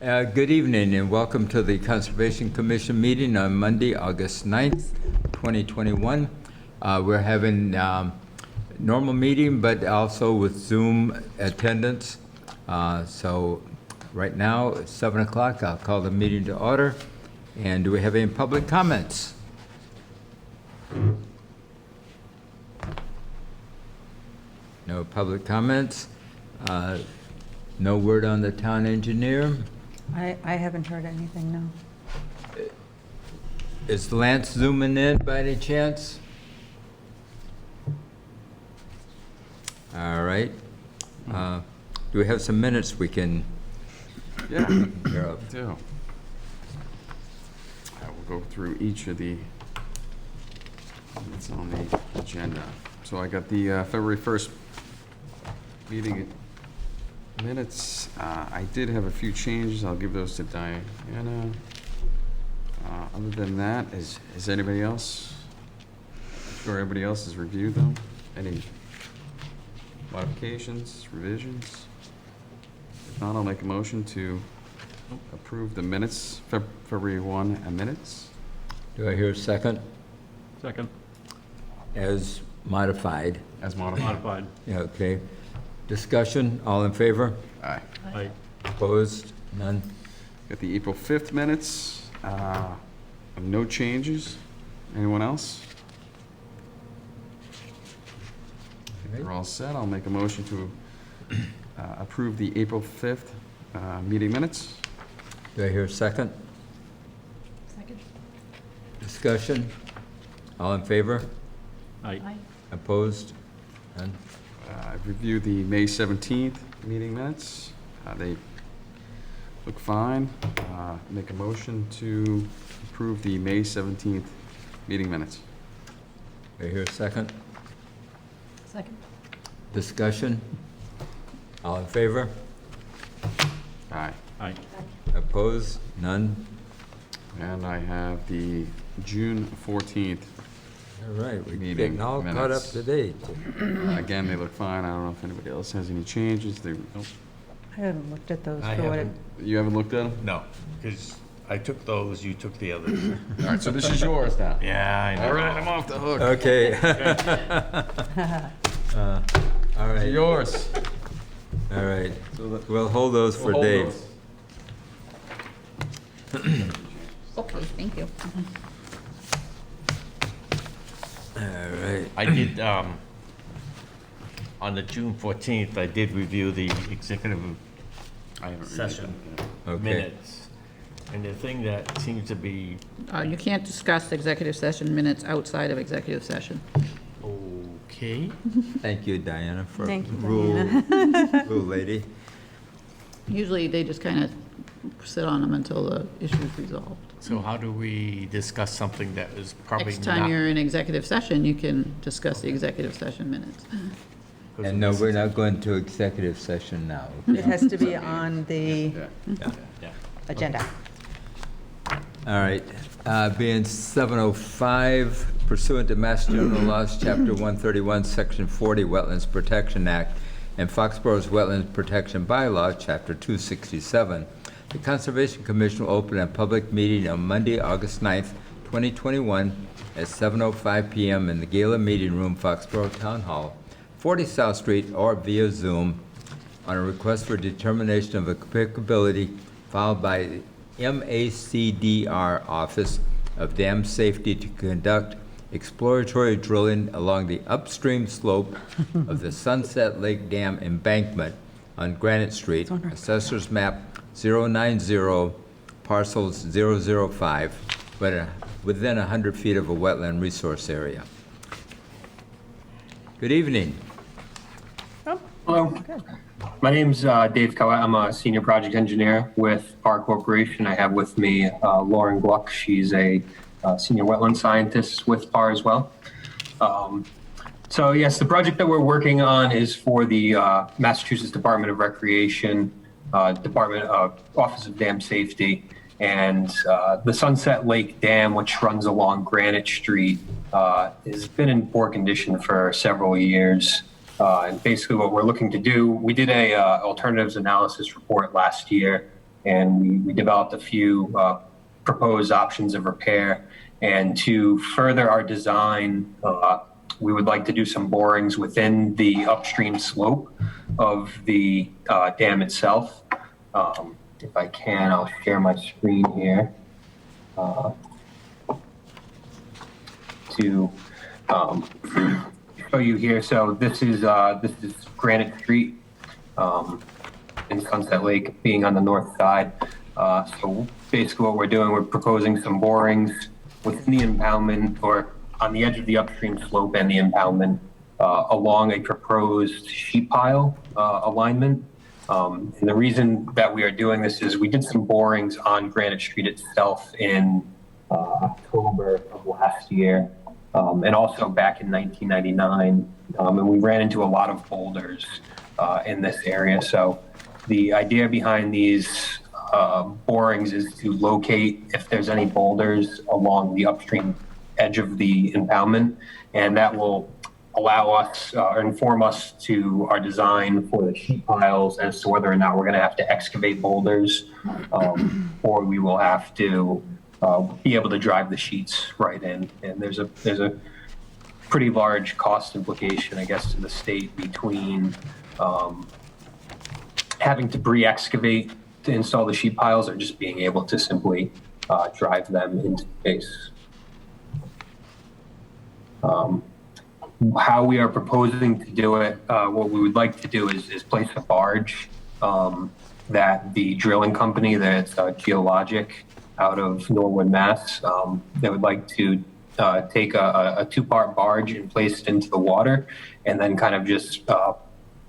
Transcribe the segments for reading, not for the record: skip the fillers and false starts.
Good evening and welcome to the Conservation Commission meeting on Monday, August 9th, 2021. We're having normal meeting, but also with Zoom attendance. So right now, it's 7 o'clock. I'll call the meeting to order. And do we have any public comments? No public comments. No word on the town engineer. I haven't heard anything, no. Is Lance zooming in by any chance? All right. Do we have some minutes we can Yeah, hear of? do. I will go through each of the that's on the agenda. So I got the February 1st meeting minutes. I did have a few changes. I'll give those to Diana. Other than that, is anybody else? I'm sure everybody else has reviewed them. Any modifications, revisions? If not, I'll make a motion to approve the minutes, February 1 minutes. Do I hear a second? Second. As modified. As modified. Modified. Yeah, okay. Discussion, all in favor? Aye. Aye. Opposed? None? Got the April 5th minutes, no changes. Anyone else? We're all set. I'll make a motion to approve the April 5th meeting minutes. Do I hear a second? Second. Discussion, all in favor? Aye. Opposed? None? I've reviewed the May 17th meeting minutes. They look fine. Make a motion to approve the May 17th meeting minutes. Do I hear a second? Second. Discussion, all in favor? Aye. Aye. Opposed? None? And I have the June 14th. All right, we're Meeting getting all caught up minutes. to date. Again, they look fine. I don't know if anybody else has any changes. Nope. I haven't looked at those. I for what haven't. You haven't looked at them? No, because I took those, you took the others. All right, so this is yours now. Yeah, I know. All right, I'm off the hook. Okay. All These are right, yours. all right. We'll hold those for Hold Dave. those. Okay, thank you. All right. I did, on the June 14th, I did review the executive I haven't read session Okay. minutes. And the thing that seems to be, You can't discuss executive session minutes outside of executive session. okay, Thank you, Diana, for Thank you, rule lady. Usually, they just kind of sit on them until the issue's resolved. so how do we discuss something that is probably Next time not? you're in executive session, you can discuss the executive session minutes. And no, we're not going to executive session now. It has to be on the Yeah. Yeah. agenda. All right, being 7:05 pursuant to Mass General Laws, Chapter 131, Section 40, Wetlands Protection Act, and Foxborough's Wetlands Protection Bylaw, Chapter 267, the Conservation Commission will open a public meeting on Monday, August 9th, 2021, at 7:05 p.m. in the Gala Meeting Room, Foxborough Town Hall, 40 South Street, or via Zoom, on a request for determination of applicability filed by the MACDR Office of Dam Safety to conduct exploratory drilling along the upstream slope of the Sunset Lake Dam embankment on Granite Street, Assessor's Map 090, parcels 005, but within 100 feet of a wetland resource area. Good evening. Hello. My name's Dave Coa. I'm a senior project engineer with PAR Corporation. I have with me Lauren Gluck. She's a senior wetland scientist with PAR as well. So yes, the project that we're working on is for the Massachusetts Department of Recreation, Office of Dam Safety, and the Sunset Lake Dam, which runs along Granite Street, has been in poor condition for several years. And basically what we're looking to do, we did a alternatives analysis report last year and we developed a few proposed options of repair. And to further our design, we would like to do some borings within the upstream slope of the dam itself. If I can, I'll share my screen here to show you here. So this is Granite Street in Sunset Lake, being on the north side. So basically what we're doing, we're proposing some borings within the impoundment or on the edge of the upstream slope and the impoundment along a proposed sheet pile alignment. And the reason that we are doing this is we did some borings on Granite Street itself in October of last year, and also back in 1999. And we ran into a lot of boulders in this area. So the idea behind these borings is to locate if there's any boulders along the upstream edge of the impoundment, and that will allow us or inform us to our design for the sheet piles as to whether or not we're going to have to excavate boulders, or we will have to be able to drive the sheets right in. And there's a pretty large cost implication, I guess, to the state between having to pre-excavate to install the sheet piles or just being able to simply drive them into space. How we are proposing to do it, what we would like to do is place a barge that the drilling company that's Geologic out of Norwood, Mass, they would like to take a two-part barge and place it into the water and then kind of just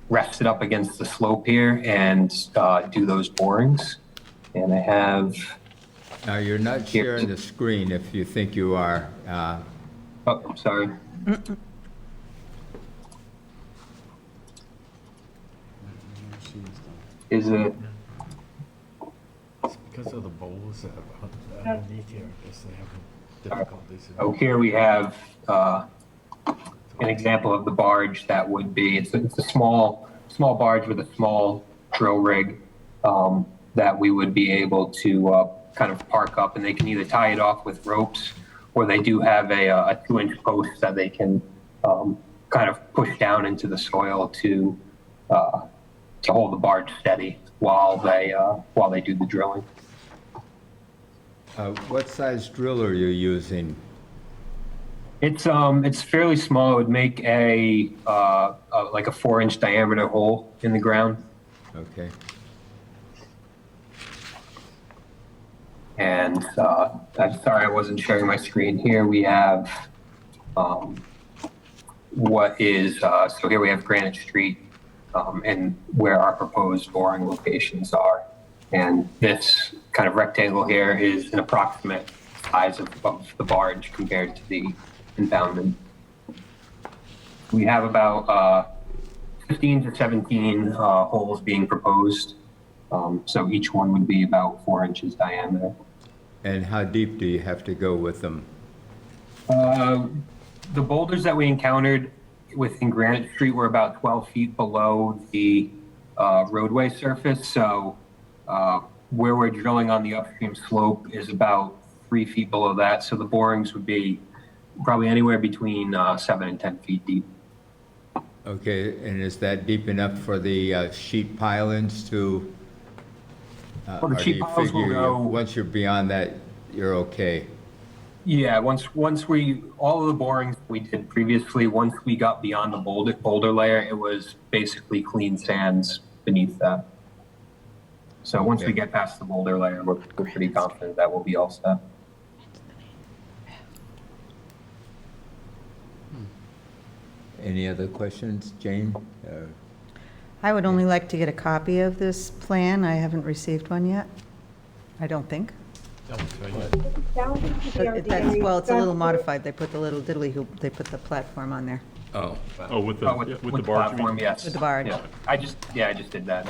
rest it up against the slope here and do those borings. And I have... Now, you're not sharing the screen if you think you are. Oh, I'm sorry. Is it? It's because of the bowls that are underneath here, I guess they have difficulties. Oh, here we have an example of the barge that would be, it's a small barge with a small drill rig that we would be able to kind of park up, and they can either tie it off with ropes, or they do have a 2-inch post that they can kind of push down into the soil to hold the barge steady while they do the drilling. What size drill are you using? It's fairly small. It would make like a 4-inch diameter hole in the ground. Okay. And I'm sorry I wasn't sharing my screen. Here we have so here we have Granite Street and where our proposed boring locations are. And this kind of rectangle here is an approximate size of the barge compared to the impoundment. We have about 15 to 17 holes being proposed. So each one would be about 4 inches diameter. And how deep do you have to go with them? The boulders that we encountered within Granite Street were about 12 feet below the roadway surface. So where we're drilling on the upstream slope is about 3 feet below that. So the borings would be probably anywhere between 7 and 10 feet deep. Okay, and is that deep enough for the sheet pile-ins to? Well, the or sheet do you piles will figure go- once you're beyond that, you're okay? Yeah, once all of the borings we did previously, once we got beyond the boulder layer, it was basically clean sands beneath that. So once we Okay. get past the boulder layer, we're pretty confident that we'll be all set. Any other questions, Jane? I would only like to get a copy of this plan. I haven't received one yet. I don't think. But well, it's a little modified. They put the little diddly hoop, they put the platform on there Oh, Oh, with the, Oh, yeah, with the with the barge, you platform, mean? yes. with the barge. Yeah, I just did that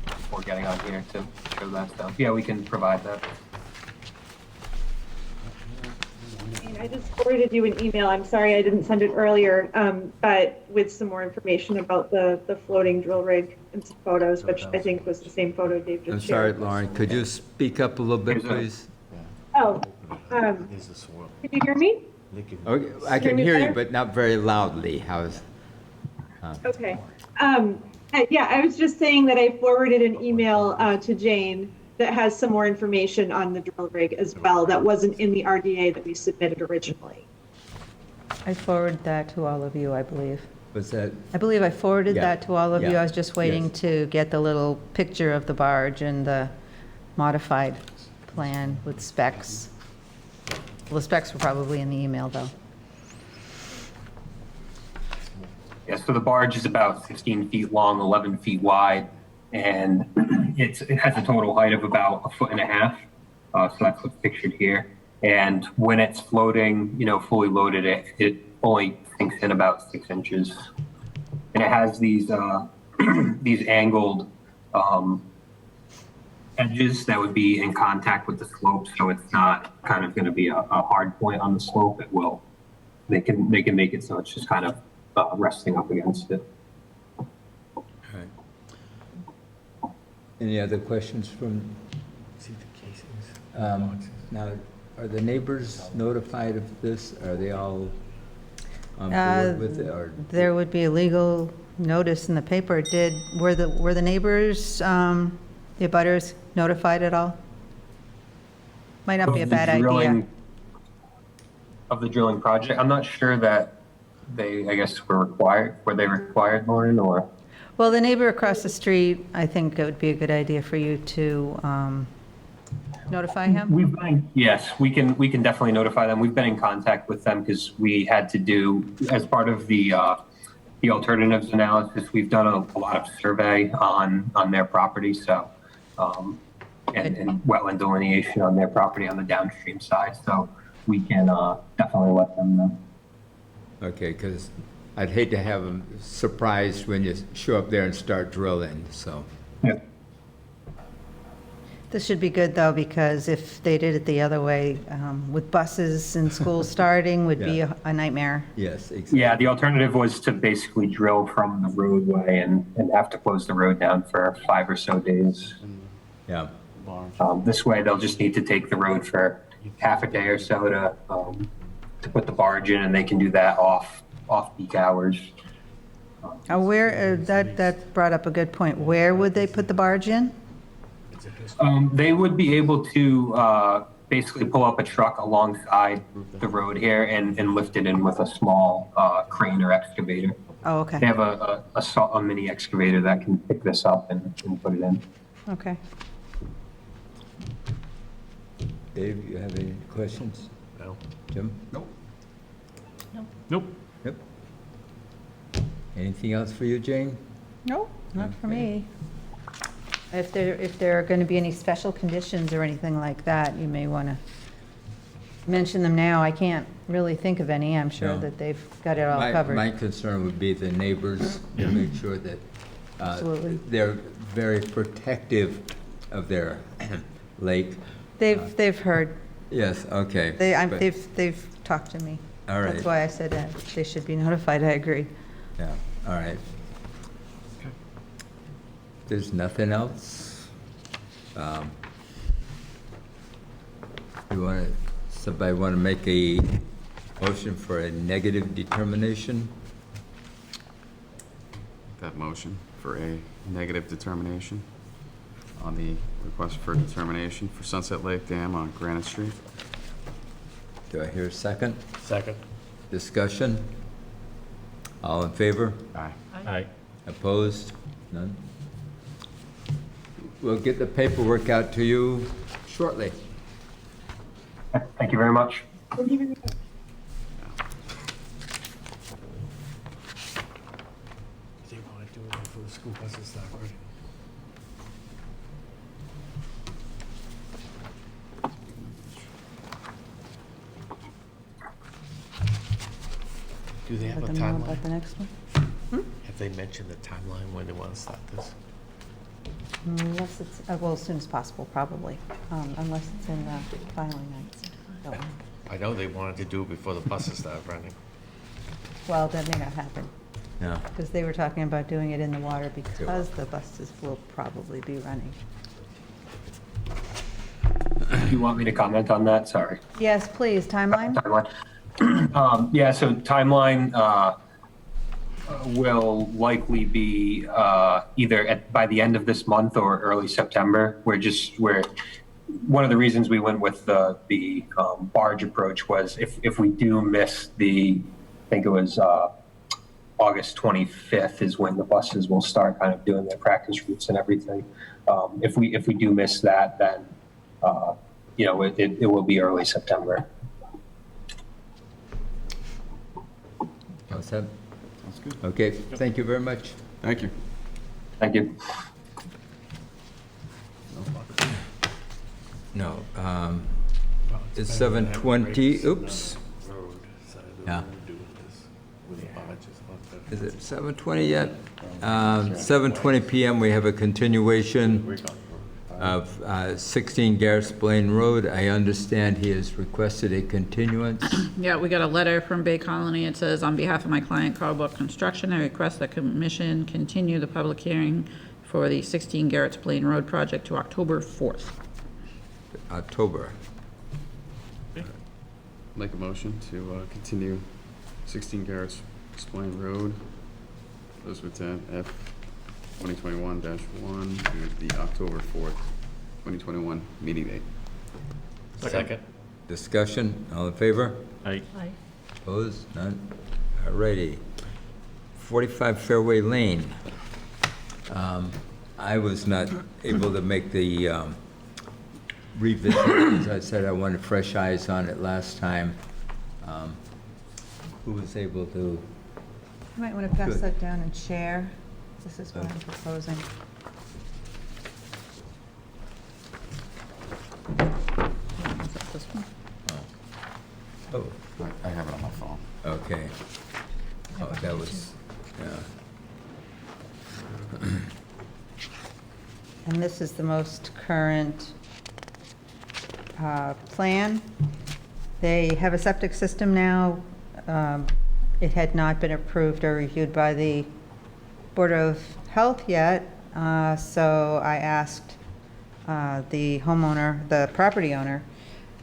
before getting on here to show that stuff. Yeah, we can provide that. I just forwarded you an email. I'm sorry I didn't send it earlier, but with some more information about the floating drill rig and some photos, which I think was the same photo Dave just I'm sorry, shared. Lauren, could you speak up a little bit, please? Oh, There's a swirl. can you hear me? Licking. Okay, I can hear you, but not very loudly. How's? Okay. Yeah, I was just saying that I forwarded an email to Jane that has some more information on the drill rig as well that wasn't in the RDA that we submitted originally. I forwarded that to all of you, I believe. Was that? I believe I forwarded Yeah, that to all of you. yeah, I was just waiting yes. to get the little picture of the barge and the modified plan with specs. Well, the specs were probably in the email, though. Yeah, so the barge is about 16 feet long, 11 feet wide, and it has a total height of about 1.5 feet. So that's what's pictured here. And when it's floating, fully loaded, it only sinks in about 6 inches. And it has these these angled edges that would be in contact with the slope, so it's not kind of going to be a hard point on the slope. It will. They can make it so it's just kind of resting up against it. Any other questions from, See the casings? now, are the neighbors notified of this? Are they all on Uh, board with it? Or There would be a legal notice in the paper. Were the neighbors, the abutters notified at all? Might not be a Of the bad idea. drilling- Of the drilling project, I'm not sure that they, I guess, were they required, Lauren, or? Well, the neighbor across the street, I think it would be a good idea for you to notify him. Yes, we can definitely notify them. We've been in contact with them because we had to do, as part of the alternatives analysis, we've done a lot of survey on their property, so, and wetland delineation on their property on the downstream side, so we can definitely let them know. Okay, because I'd hate to have them surprised when you show up there and start drilling, so. Yeah. This should be good, though, because if they did it the other way, with buses and schools starting, would be Yeah. a nightmare. Yes, exactly. Yeah, the alternative was to basically drill from the roadway and have to close the road down for 5 or so days. Yeah, Barge. This way, they'll just need to take the road for half a day or so to put the barge in, and they can do that off peak hours. That brought up a good point. Where would they put the barge in? They would be able to basically pull up a truck alongside the road here and lift it in with a small crane or excavator. Oh, okay, They have a mini excavator that can pick this up and put it in. okay. Dave, you have any questions? No. Jim? Nope. Nope. Yep. Anything else for you, Jane? No, not for me. If there are going to be any special conditions or anything like that, you may want to mention them now. I can't really think of any. I'm sure No. that they've got it all My covered. concern would be the neighbors, to make sure that Absolutely. they're very protective of their lake. They've heard, Yes, okay. but- they've talked to me. All right. That's why I said they should be notified. I agree. Yeah, all right. There's nothing else? Somebody want to make a motion for a negative determination? That motion for a negative determination on the request for determination for Sunset Lake Dam on Granite Street. Do I hear a second? Second. Discussion? All in favor? Aye. Aye. Opposed? None? We'll get the paperwork out to you shortly. Thank you very much. They want to do it before the school buses start running. Do they have a Let them know about timeline? the next one. Have they mentioned the timeline when they want to start this? Unless it's, well, as soon as possible, probably, unless it's in the filing nights. I know they wanted to do it before the buses started running. Well, that may not happen, Yeah. because they were talking about doing it in the water because the buses will probably be running. Do you want me to comment on that? Sorry. Yes, please, timeline? Timeline. Yeah, so timeline will likely be either by the end of this month or early September. We're one of the reasons we went with the barge approach was if we do miss I think it was August 25th is when the buses will start kind of doing their practice routes and everything. If we do miss that, then it will be early September. All set? Sounds good. Okay, thank you very much. Thank you. Thank you. No, Well, it's depends on how 7:20, breaks in the oops. road side of the Yeah. road doing this with the barges, not the- Is it 7:20 yet? 7:20 PM, we have a continuation of 16 Garrett's Blaine Road. I understand he has requested a continuance. Yeah, we got a letter from Bay Colony. It says, on behalf of my client, Cardwell Construction, I request the commission continue the public hearing for the 16 Garrett's Blaine Road project to October 4th. October. Make a motion to continue 16 Garrett's Blaine Road, Elizabeth Town F 2021-1 to the October 4th, 2021 meeting date. Second. Discussion, all in favor? Aye. Opposed? None? All righty. 45 Fairway Lane. I was not able to make the revisit, as I said, I wanted fresh eyes on it last time. Who was able to? You might want to pass Good. that down and share. This is what I'm proposing. Is that this one? Oh, I have it on my phone. okay. Oh, that was, yeah. And this is the most current plan. They have a septic system now. It had not been approved or reviewed by the Board of Health yet, so I asked the homeowner, the property owner,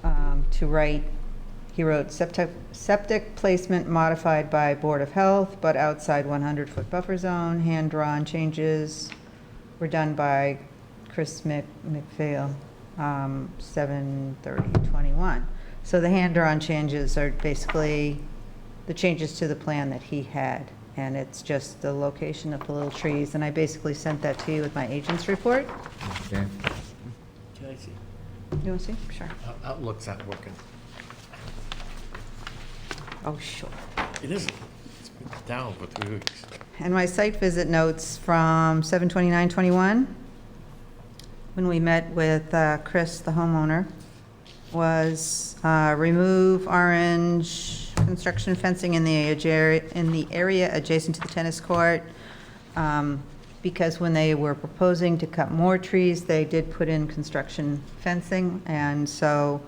to write, he wrote septic placement modified by Board of Health, but outside 100-foot buffer zone, hand-drawn changes were done by Chris McPhail, 7/30/21. So the hand-drawn changes are basically the changes to the plan that he had, and it's just the location of the little trees, and I basically sent that to you with my agent's report. Okay. Can I see? You want to see? Sure. Outlook's not working. Oh, sure. It isn't. It's been down for 3 weeks. And my site visit notes from 7/29/21, when we met with Chris, the homeowner, was remove orange construction fencing in the area adjacent to the tennis court, because when they were proposing to cut more trees, they did put in construction fencing, and so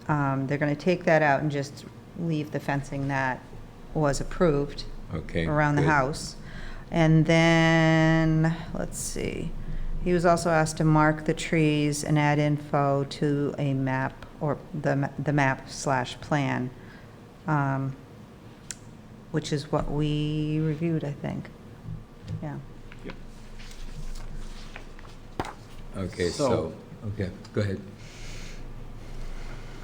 they're going to take that out and just leave the fencing that was approved Okay. around the good. house. And then, let's see, he was also asked to mark the trees and add info to a map, or the map/plan, which is what we reviewed, I think. Yeah. Okay, So- so, okay, go ahead.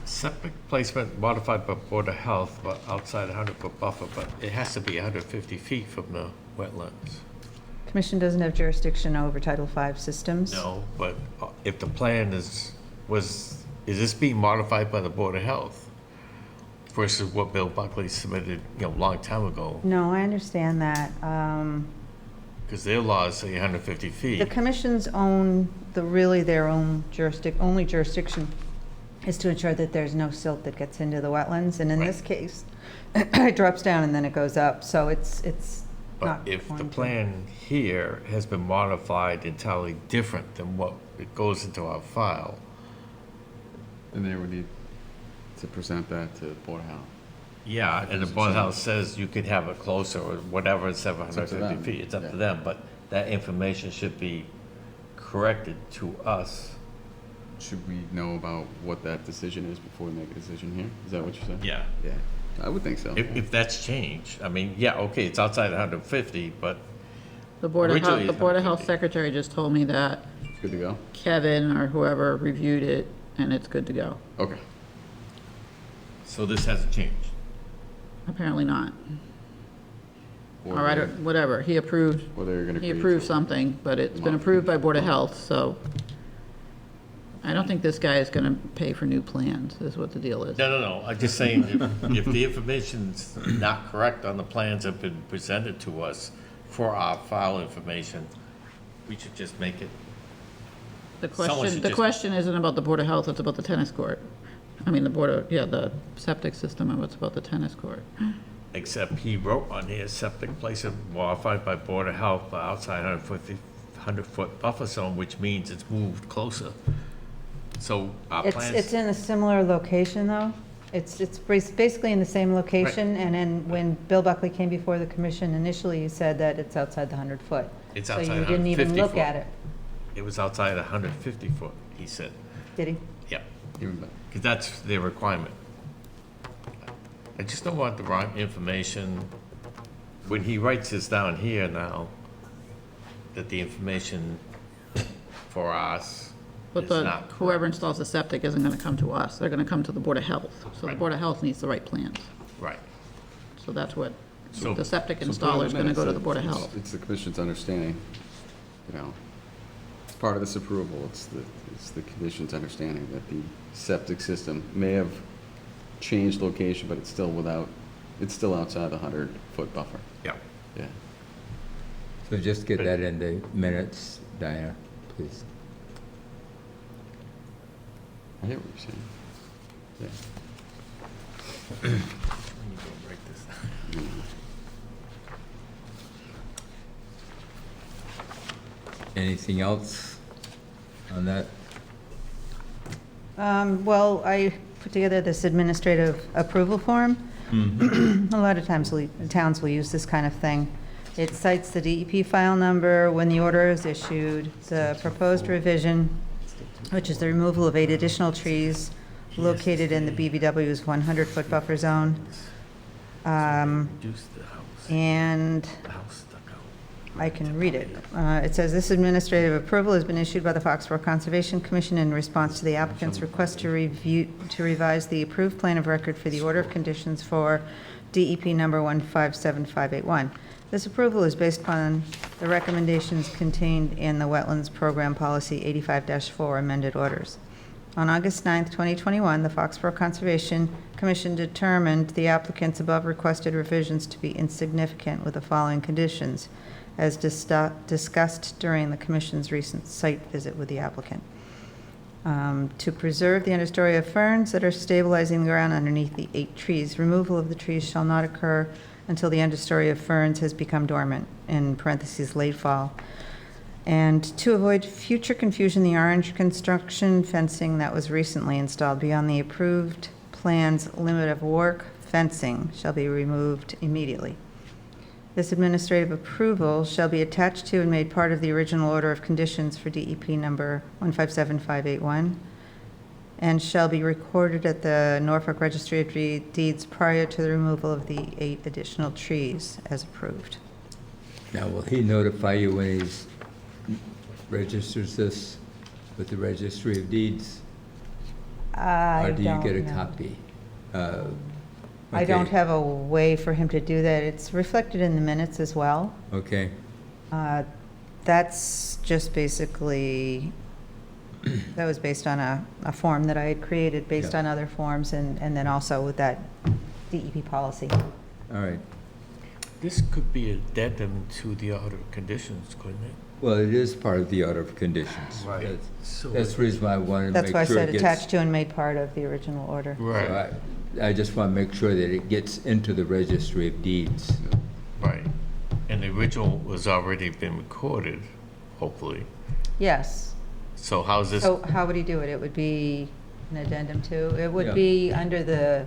Septic placement modified by Board of Health, but outside 100-foot buffer, but it has to be 150 feet from the wetlands. Commission doesn't have jurisdiction over Title V systems. No, but if the plan is this being modified by the Board of Health versus what Bill Buckley submitted, a long time ago? No, I understand that. Because their laws say 150 The feet. commission's their own only jurisdiction is to ensure that there's no silt that gets into the wetlands, and in this case, it drops down and then it goes up, so it's But not if the going to. plan here has been modified entirely different than what it goes into our file, Then they would need to present that to Board of Health. Yeah, and the Board of Health says you could have it closer or whatever, It's up to 750 them. feet, it's up to Yeah. them, but that information should be corrected to us. Should we know about what that decision is before we make a decision here? Is that what you're saying? Yeah. Yeah, I would think so. If that's changed, I mean, yeah, okay, it's outside 150, but The Board of Originally Health, the it's Board of Health 150. secretary just told me that It's good to go? Kevin or whoever reviewed it, and it's good to go. Okay. so this hasn't changed. Apparently not. Or All right, or they're- whatever, he approved, Or they're gonna he create approved some- something, but it's been approved by Board of Health, so I don't think this guy is gonna pay for new plans, is what the deal is. No, I'm just saying, if the information's not correct on the plans that have been presented to us for our file information, we should just make it, Someone should The just- question isn't about the Board of Health, it's about the tennis court. I mean, the septic system, and what's about the tennis court. except he wrote on here, septic place modified by Board of Health outside 100-foot buffer zone, which means it's moved closer. So our It's plans, in a similar location, though. It's basically in the same location, and then when Bill Buckley came before the commission initially, he said that it's outside the 100-foot. It's So outside you didn't even 150 look foot. at it, it was outside 150-foot, he said. did he? Yeah, Even better. because that's their requirement. I just don't want the wrong information. When he writes this down here now, that the information for us But is the, not whoever correct. installs the septic isn't gonna come to us, they're gonna come to the Board of Health. So the Right. Board of Health needs the right plans. Right. So that's what, So- the septic So put in installer's gonna minutes go to that the Board of it's- Health. It's the commission's understanding, you know, it's part of this approval, it's the commission's understanding that the septic system may have changed location, but it's still outside the 100-foot buffer. Yeah. Yeah. So just get that in the minutes, Diana, please. I hear what you're saying. Yeah. Let me go write this down. Anything else on that? Well, I put together this administrative approval form. A lot of times towns will use this kind of thing. It cites the DEP file number, when the order is issued, the proposed revision, which is the removal of 8 additional trees located in the BVW's 100-foot buffer zone. Reduce the house. And The house stuck out. I can read it. It says, "This administrative approval has been issued by the Foxborough Conservation Commission in response to the applicant's request to revise the approved plan of record for the order of conditions for DEP number 157581. This approval is based upon the recommendations contained in the Wetlands Program Policy 85-4 Amended Orders. On August 9th, 2021, the Foxborough Conservation Commission determined the applicant's above requested revisions to be insignificant with the following conditions, as discussed during the commission's recent site visit with the applicant. To preserve the understory of ferns that are stabilizing the ground underneath the 8 trees, removal of the trees shall not occur until the understory of ferns has become dormant, in parentheses, late fall. And to avoid future confusion, the orange construction fencing that was recently installed beyond the approved plan's limit of work fencing shall be removed immediately. This administrative approval shall be attached to and made part of the original order of conditions for DEP number 157581 and shall be recorded at the Norfolk Registry of Deeds prior to the removal of the 8 additional trees as approved." Now, will he notify you when he's registers this with the Registry of Deeds? I Or do you don't get a know. copy? I don't Okay, have a way for him to do that. It's reflected in the minutes as well. Okay, That's just basically, that was based on a form that I had created based Yeah. on other forms and then also with that DEP policy. all right. This could be addendum to the order of conditions, couldn't it? Well, it is part of the order of conditions. Right. That's- So- That's the reason why I wanted to That's make why I sure said it gets. attached to and made part of the original order. Right, So I just want to make sure that it gets into the Registry of Deeds. right. And the original was already been recorded, hopefully. Yes. So how's this, So how would he do it? It would be, an addendum to. It would Yeah. be under the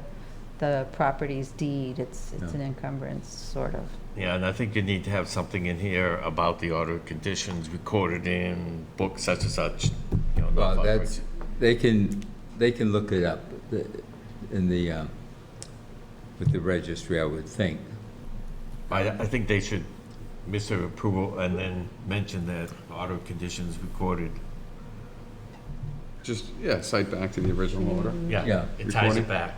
property's deed. It's Yeah. an encumbrance, sort of. Yeah, and I think you need to have something in here about the order of conditions recorded in book such and such, you know. Well, Norfolk that's, they can look it up in the, with the registry, I would think. I think they should miss their approval and then mention that order of conditions recorded. Just, yeah, cite back to the original order. Yeah. Yeah, it ties Recording. it back.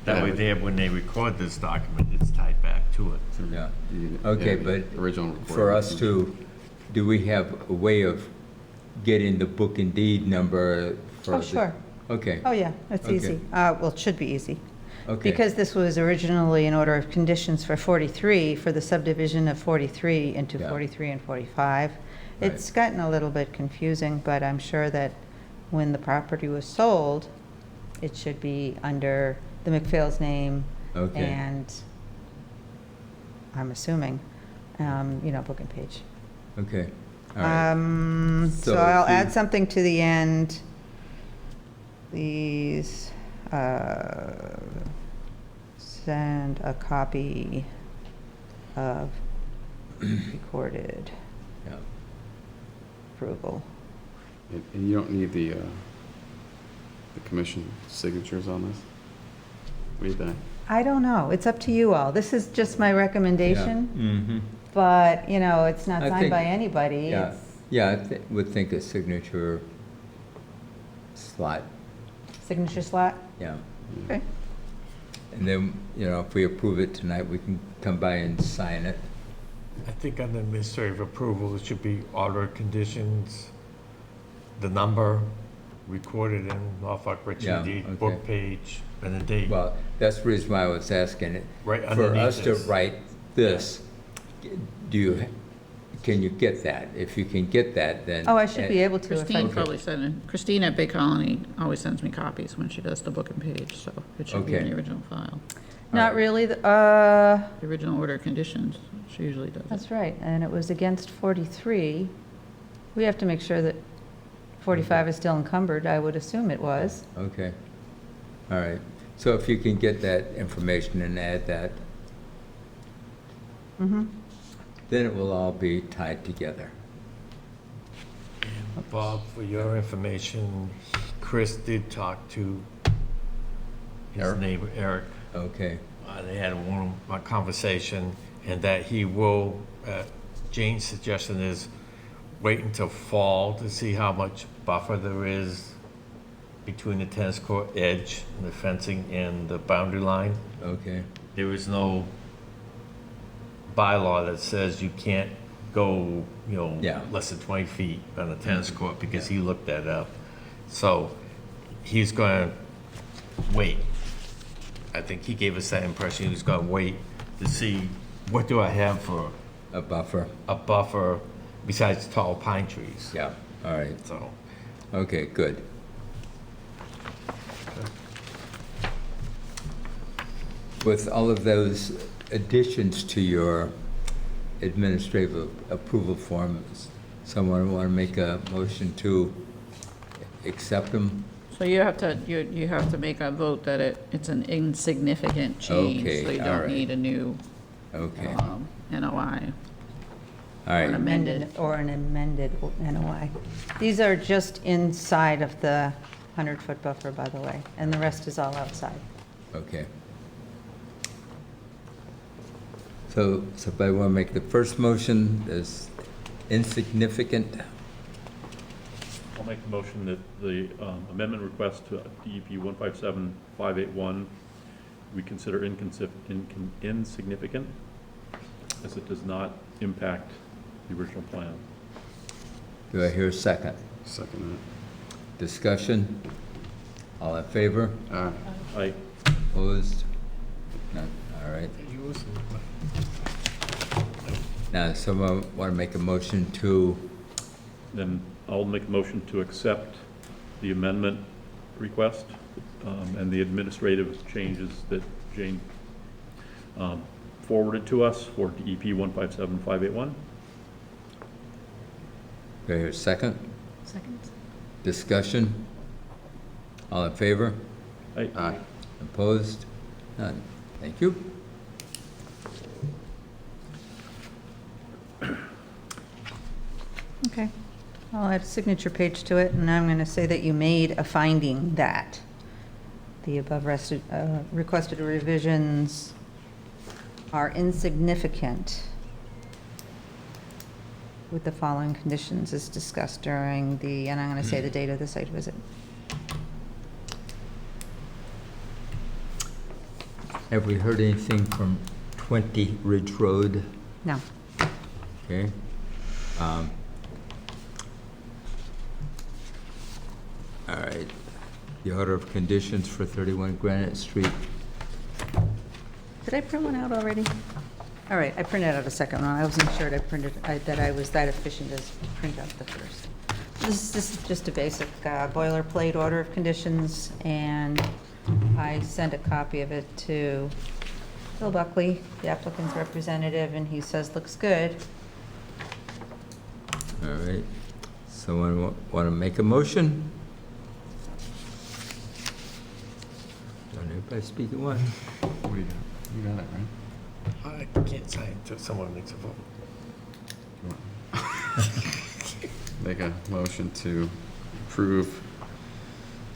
That Yeah. way there, when they record this document, it's tied back to it. Yeah. The- Okay, yeah, but the original recording. for us to, do we have a way of getting the book and deed number for? Oh, the- sure. Okay, Oh, yeah, that's Okay. easy. Well, it should be easy. okay. Because this was originally an order of conditions for 43, for the subdivision of 43 into Yeah. 43 and 45. Right. It's gotten a little bit confusing, but I'm sure that when the property was sold, it should be under the McPhail's name Okay. and, I'm assuming, book and page. Okay, all right. So So I'll if you- add something to the end. Please send a copy of recorded Yeah. approval. And you don't need the commission signatures on this? What do you think? I don't know. It's up to you all. This is just my recommendation, Mm-hmm. but, it's not I signed think- by anybody. Yeah, It's yeah, would think a signature slot, signature slot. yeah. Okay. And then, if we approve it tonight, we can come by and sign it. I think on the administrative approval, it should be order of conditions, the number recorded in Norfolk Yeah, Registry Deed, book okay. page, and the date. Well, that's the reason why I was asking it. Right For underneath us to this. write this, can you get that? If you can get that, then. Oh, I should be able to if I Christine can. probably sent it. Christine at Bay Colony always sends me copies when she does the book and page, so it should be in Okay. the original file. Not Alright. really. The original order of conditions, she usually does it. That's right, and it was against 43. We have to make sure that 45 is still encumbered, I would assume it was. Okay, all right. So if you can get that information and add that, Mm-hmm. then it will all be tied together. Bob, for your information, Chris did talk to his Eric? neighbor, Eric. Okay, They had a conversation, and that he will, Jane's suggestion is wait until fall to see how much buffer there is between the tennis court edge and the fencing and the boundary line. okay, There is no bylaw that says you can't go, Yeah. less than 20 feet on a tennis court, because he looked that up. So he's going to wait. I think he gave us that impression. He was going to wait to see, what do I have for a buffer, a buffer besides tall pine trees? yeah, all right, So, okay, good. With all of those additions to your administrative approval forms, someone want to make a motion to accept them? So you have to make a vote that it's an insignificant change, Okay, so you all don't right. need a new Okay, NOI. all right, Or an amended NOI. These are just inside of the 100-foot buffer, by the way, and the rest is all outside. okay. So somebody want to make the first motion as insignificant? I'll make the motion that the amendment request to DEP 157581 we consider insignificant, as it does not impact the original plan. Do I hear a second? Second Discussion? All in favor? that. I, Opposed? None, all right. Now, someone want to make a motion to, then I'll make a motion to accept the amendment request and the administrative changes that Jane forwarded to us for DEP 157581. do I hear a second? Second. Discussion? All in favor? Aye. Opposed? None. Thank you. Okay. I'll add a signature page to it, and I'm going to say that you made a finding that the above requested revisions are insignificant with the following conditions as discussed during the, and I'm going to say the date of the site visit. Have we heard anything from 20 Ridge Road? No. Okay. All right. The order of conditions for 31 Granite Street. Did I print one out already? All right, I printed out a second one. I wasn't sure that I was that efficient as to print out the first. This is just a basic boilerplate order of conditions, and I sent a copy of it to Bill Buckley, the applicant's representative, and he says looks good. All right. Someone want to make a motion? Don't everybody speak at once. What do you got? You got it, right? I can't say until someone makes a vote. Make a motion to approve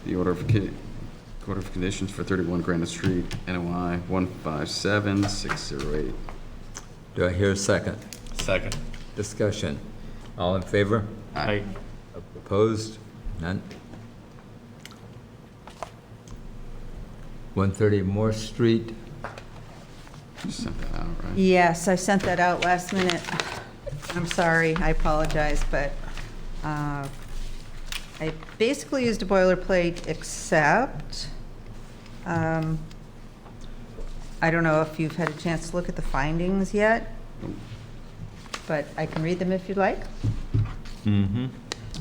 the order of conditions for 31 Granite Street, NOI 157608. Do I hear a second? Second. Discussion. All in favor? Aye. Opposed? None. 130 Moore Street. You sent that out, right? Yes, I sent that out last minute. I'm sorry, I apologize, but I basically used a boilerplate except, I don't know if you've had a chance to look at the findings yet, but I can read them if you'd like. Mm-hmm.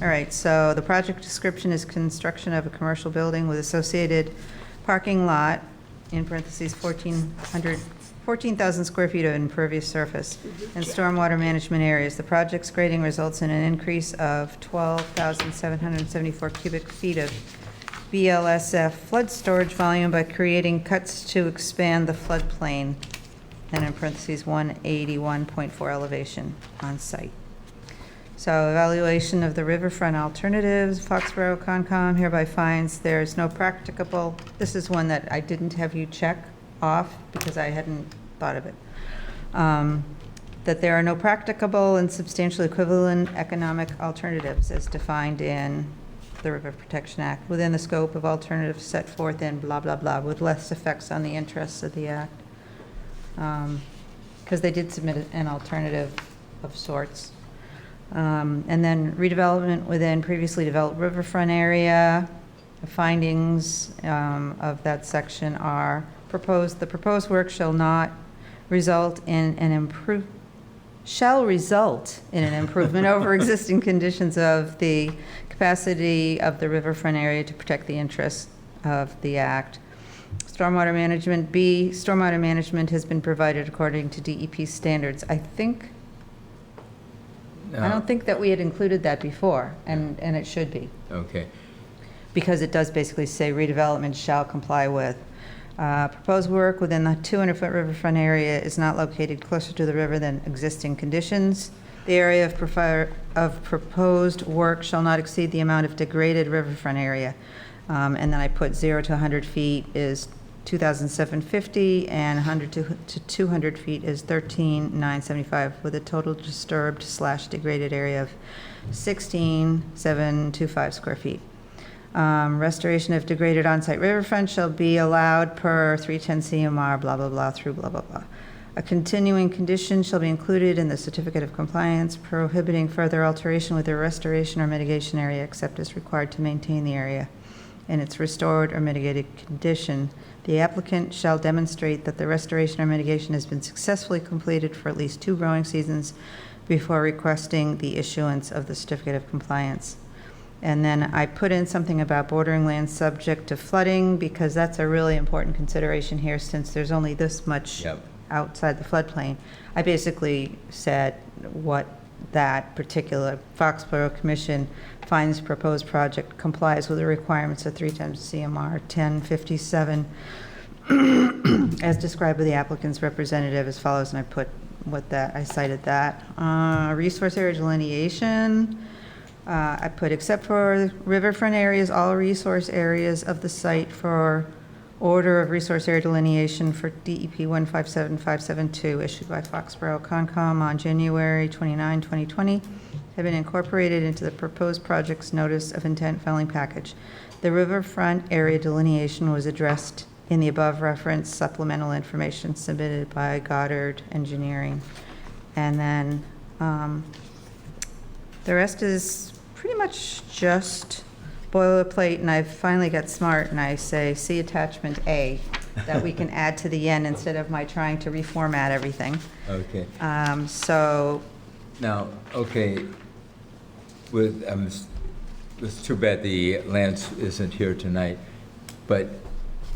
All right, so the project description is construction of a commercial building with associated parking lot, in parentheses, 14,000 square feet of impervious surface, and stormwater management areas. The project's grading results in an increase of 12,774 cubic feet of BLSF flood storage volume by creating cuts to expand the floodplain, and in parentheses, 181.4 elevation on site. So evaluation of the riverfront alternatives, Foxborough Concom hereby finds there's no practicable, this is one that I didn't have you check off because I hadn't thought of it, that there are no practicable and substantially equivalent economic alternatives as defined in the River Protection Act within the scope of alternatives set forth in blah, blah, blah, with less effects on the interests of the act. Because they did submit an alternative of sorts. And then redevelopment within previously developed riverfront area. The findings of that section are the proposed work shall result in an improvement over existing conditions of the capacity of the riverfront area to protect the interests of the act. Stormwater management has been provided according to DEP standards. I don't think that we had included that before, and it should be, Okay. because it does basically say redevelopment shall comply with. Proposed work within the 200-foot riverfront area is not located closer to the river than existing conditions. The area of proposed work shall not exceed the amount of degraded riverfront area. And then I put 0 to 100 feet is 2,750, and 100 to 200 feet is 13,975, with a total disturbed/degraded area of 16,725 square feet. Restoration of degraded on-site riverfront shall be allowed per 310 CMR, blah, blah, blah, through blah, blah, blah. A continuing condition shall be included in the certificate of compliance prohibiting further alteration with the restoration or mitigation area except as required to maintain the area in its restored or mitigated condition. The applicant shall demonstrate that the restoration or mitigation has been successfully completed for at least 2 growing seasons before requesting the issuance of the certificate of compliance. And then I put in something about bordering land subject to flooding, because that's a really important consideration here, since there's only this much Yep. outside the floodplain. I basically said what that particular Foxborough Commission finds proposed project complies with the requirements of 3 times CMR 1057 as described by the applicant's representative as follows, and I put what that, I cited that. Resource area delineation, I put except for riverfront areas, all resource areas of the site for order of resource area delineation for DEP 157572 issued by Foxborough Concom on January 29, 2020 have been incorporated into the proposed project's notice of intent filing package. The riverfront area delineation was addressed in the above referenced supplemental information submitted by Goddard Engineering. And then the rest is pretty much just boilerplate, and I finally got smart and I say, see attachment A, that we can add to the end instead of my trying to reformat everything. Okay. So, Now, okay, it's too bad the Lance isn't here tonight, but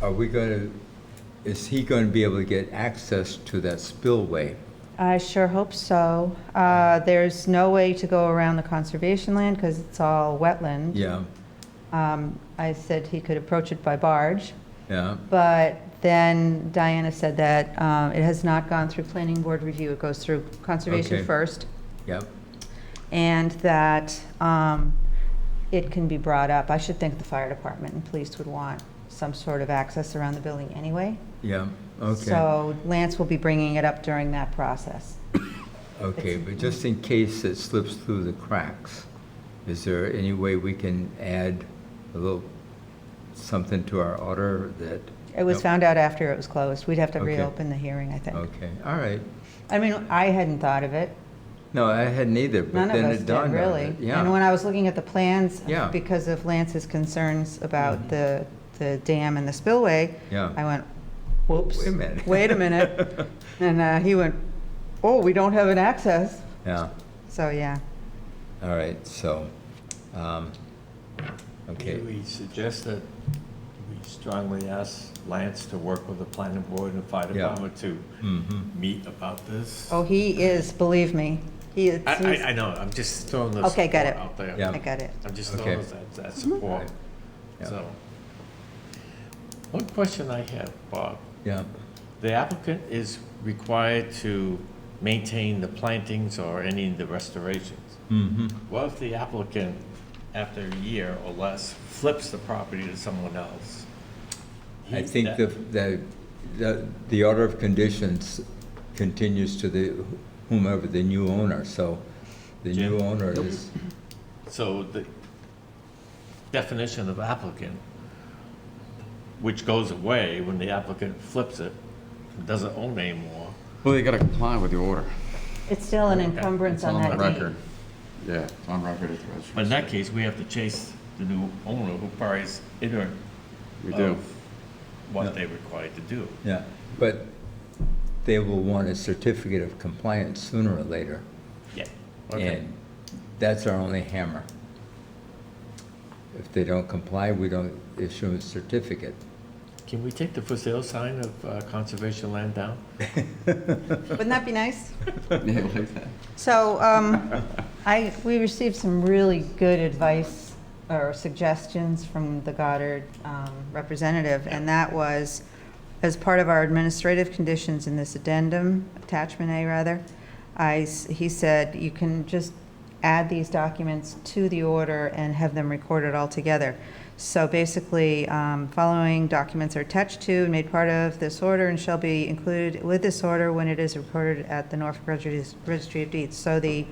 are we going to, is he going to be able to get access to that spillway? I sure hope so. There's no way to go around the conservation land because it's all wetland. Yeah, I said he could approach it by barge, yeah, but then Diana said that it has not gone through planning board review. It goes through conservation Okay. first, yeah, and that it can be brought up. I should think the fire department and police would want some sort of access around the building anyway. yeah, okay. So Lance will be bringing it up during that process. Okay, but just in case it slips through the cracks, is there any way we can add a little something to our order that? It was Nope. found out after it was closed. We'd have to Okay. reopen the hearing, I think. Okay, all right. I mean, I hadn't thought of it. No, I hadn't either, but None of then us it did, dawned on really. it. And when Yeah, I was looking at the plans, Yeah. because of Lance's concerns about the dam and the spillway, yeah. I went, whoops. Wait a minute. Wait a minute. And he went, oh, we don't have an access. Yeah, So, yeah. all right, so, okay. Maybe we suggest that we strongly ask Lance to work with the planning board and fire Yeah. department to Mm-hmm. meet about this. Oh, he is, believe me. He's, I know, I'm just throwing this Okay, got support it. out there. Yeah. I got it. I'm just Okay. throwing that support. Yeah. So, one question I have, Bob. Yeah, The applicant is required to maintain the plantings or any of the restorations. mm-hmm. What if the applicant, after a year or less, flips the property to someone else? I think the order of conditions continues to whomever the new owner, so the new Jim? owner is, So the definition of applicant, which goes away when the applicant flips it, doesn't own anymore. Well, you gotta comply with the order. It's still an Okay. encumbrance It's on on that the deed. record. Yeah, it's on record at the registry. But in that case, we have to chase the new owner who probably is ignorant We do. of what Yeah. they're required to do. yeah. But they will want a certificate of compliance sooner or later. Yeah. Okay. And that's our only hammer. If they don't comply, we don't issue a certificate. Can we take the for sale sign of conservation land down? Wouldn't that be nice? Yeah, like that. So, we received some really good advice or suggestions from the Goddard representative, and that was, as part of our administrative conditions in this addendum, attachment A rather, he said you can just add these documents to the order and have them recorded all together. So basically, following documents are attached to and made part of this order and shall be included with this order when it is recorded at the Norfolk Registry of Deeds. So the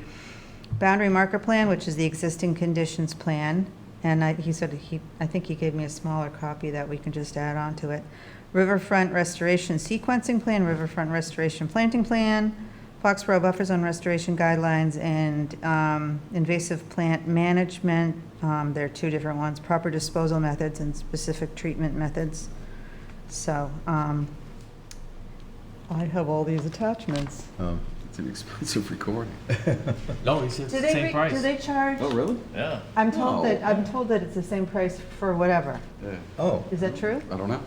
boundary marker plan, which is the existing conditions plan, and he said I think he gave me a smaller copy that we can just add on to it. Riverfront restoration sequencing plan, riverfront restoration planting plan, Foxborough buffer zone restoration guidelines, and invasive plant management. There are two different ones, proper disposal methods and specific treatment methods. So I have all these attachments. It's an expensive recording. No, he said it's Do the same they price. charge? Oh, really? Yeah. I'm told No. that it's the same price for whatever. Yeah. Oh, Is that true? I don't know.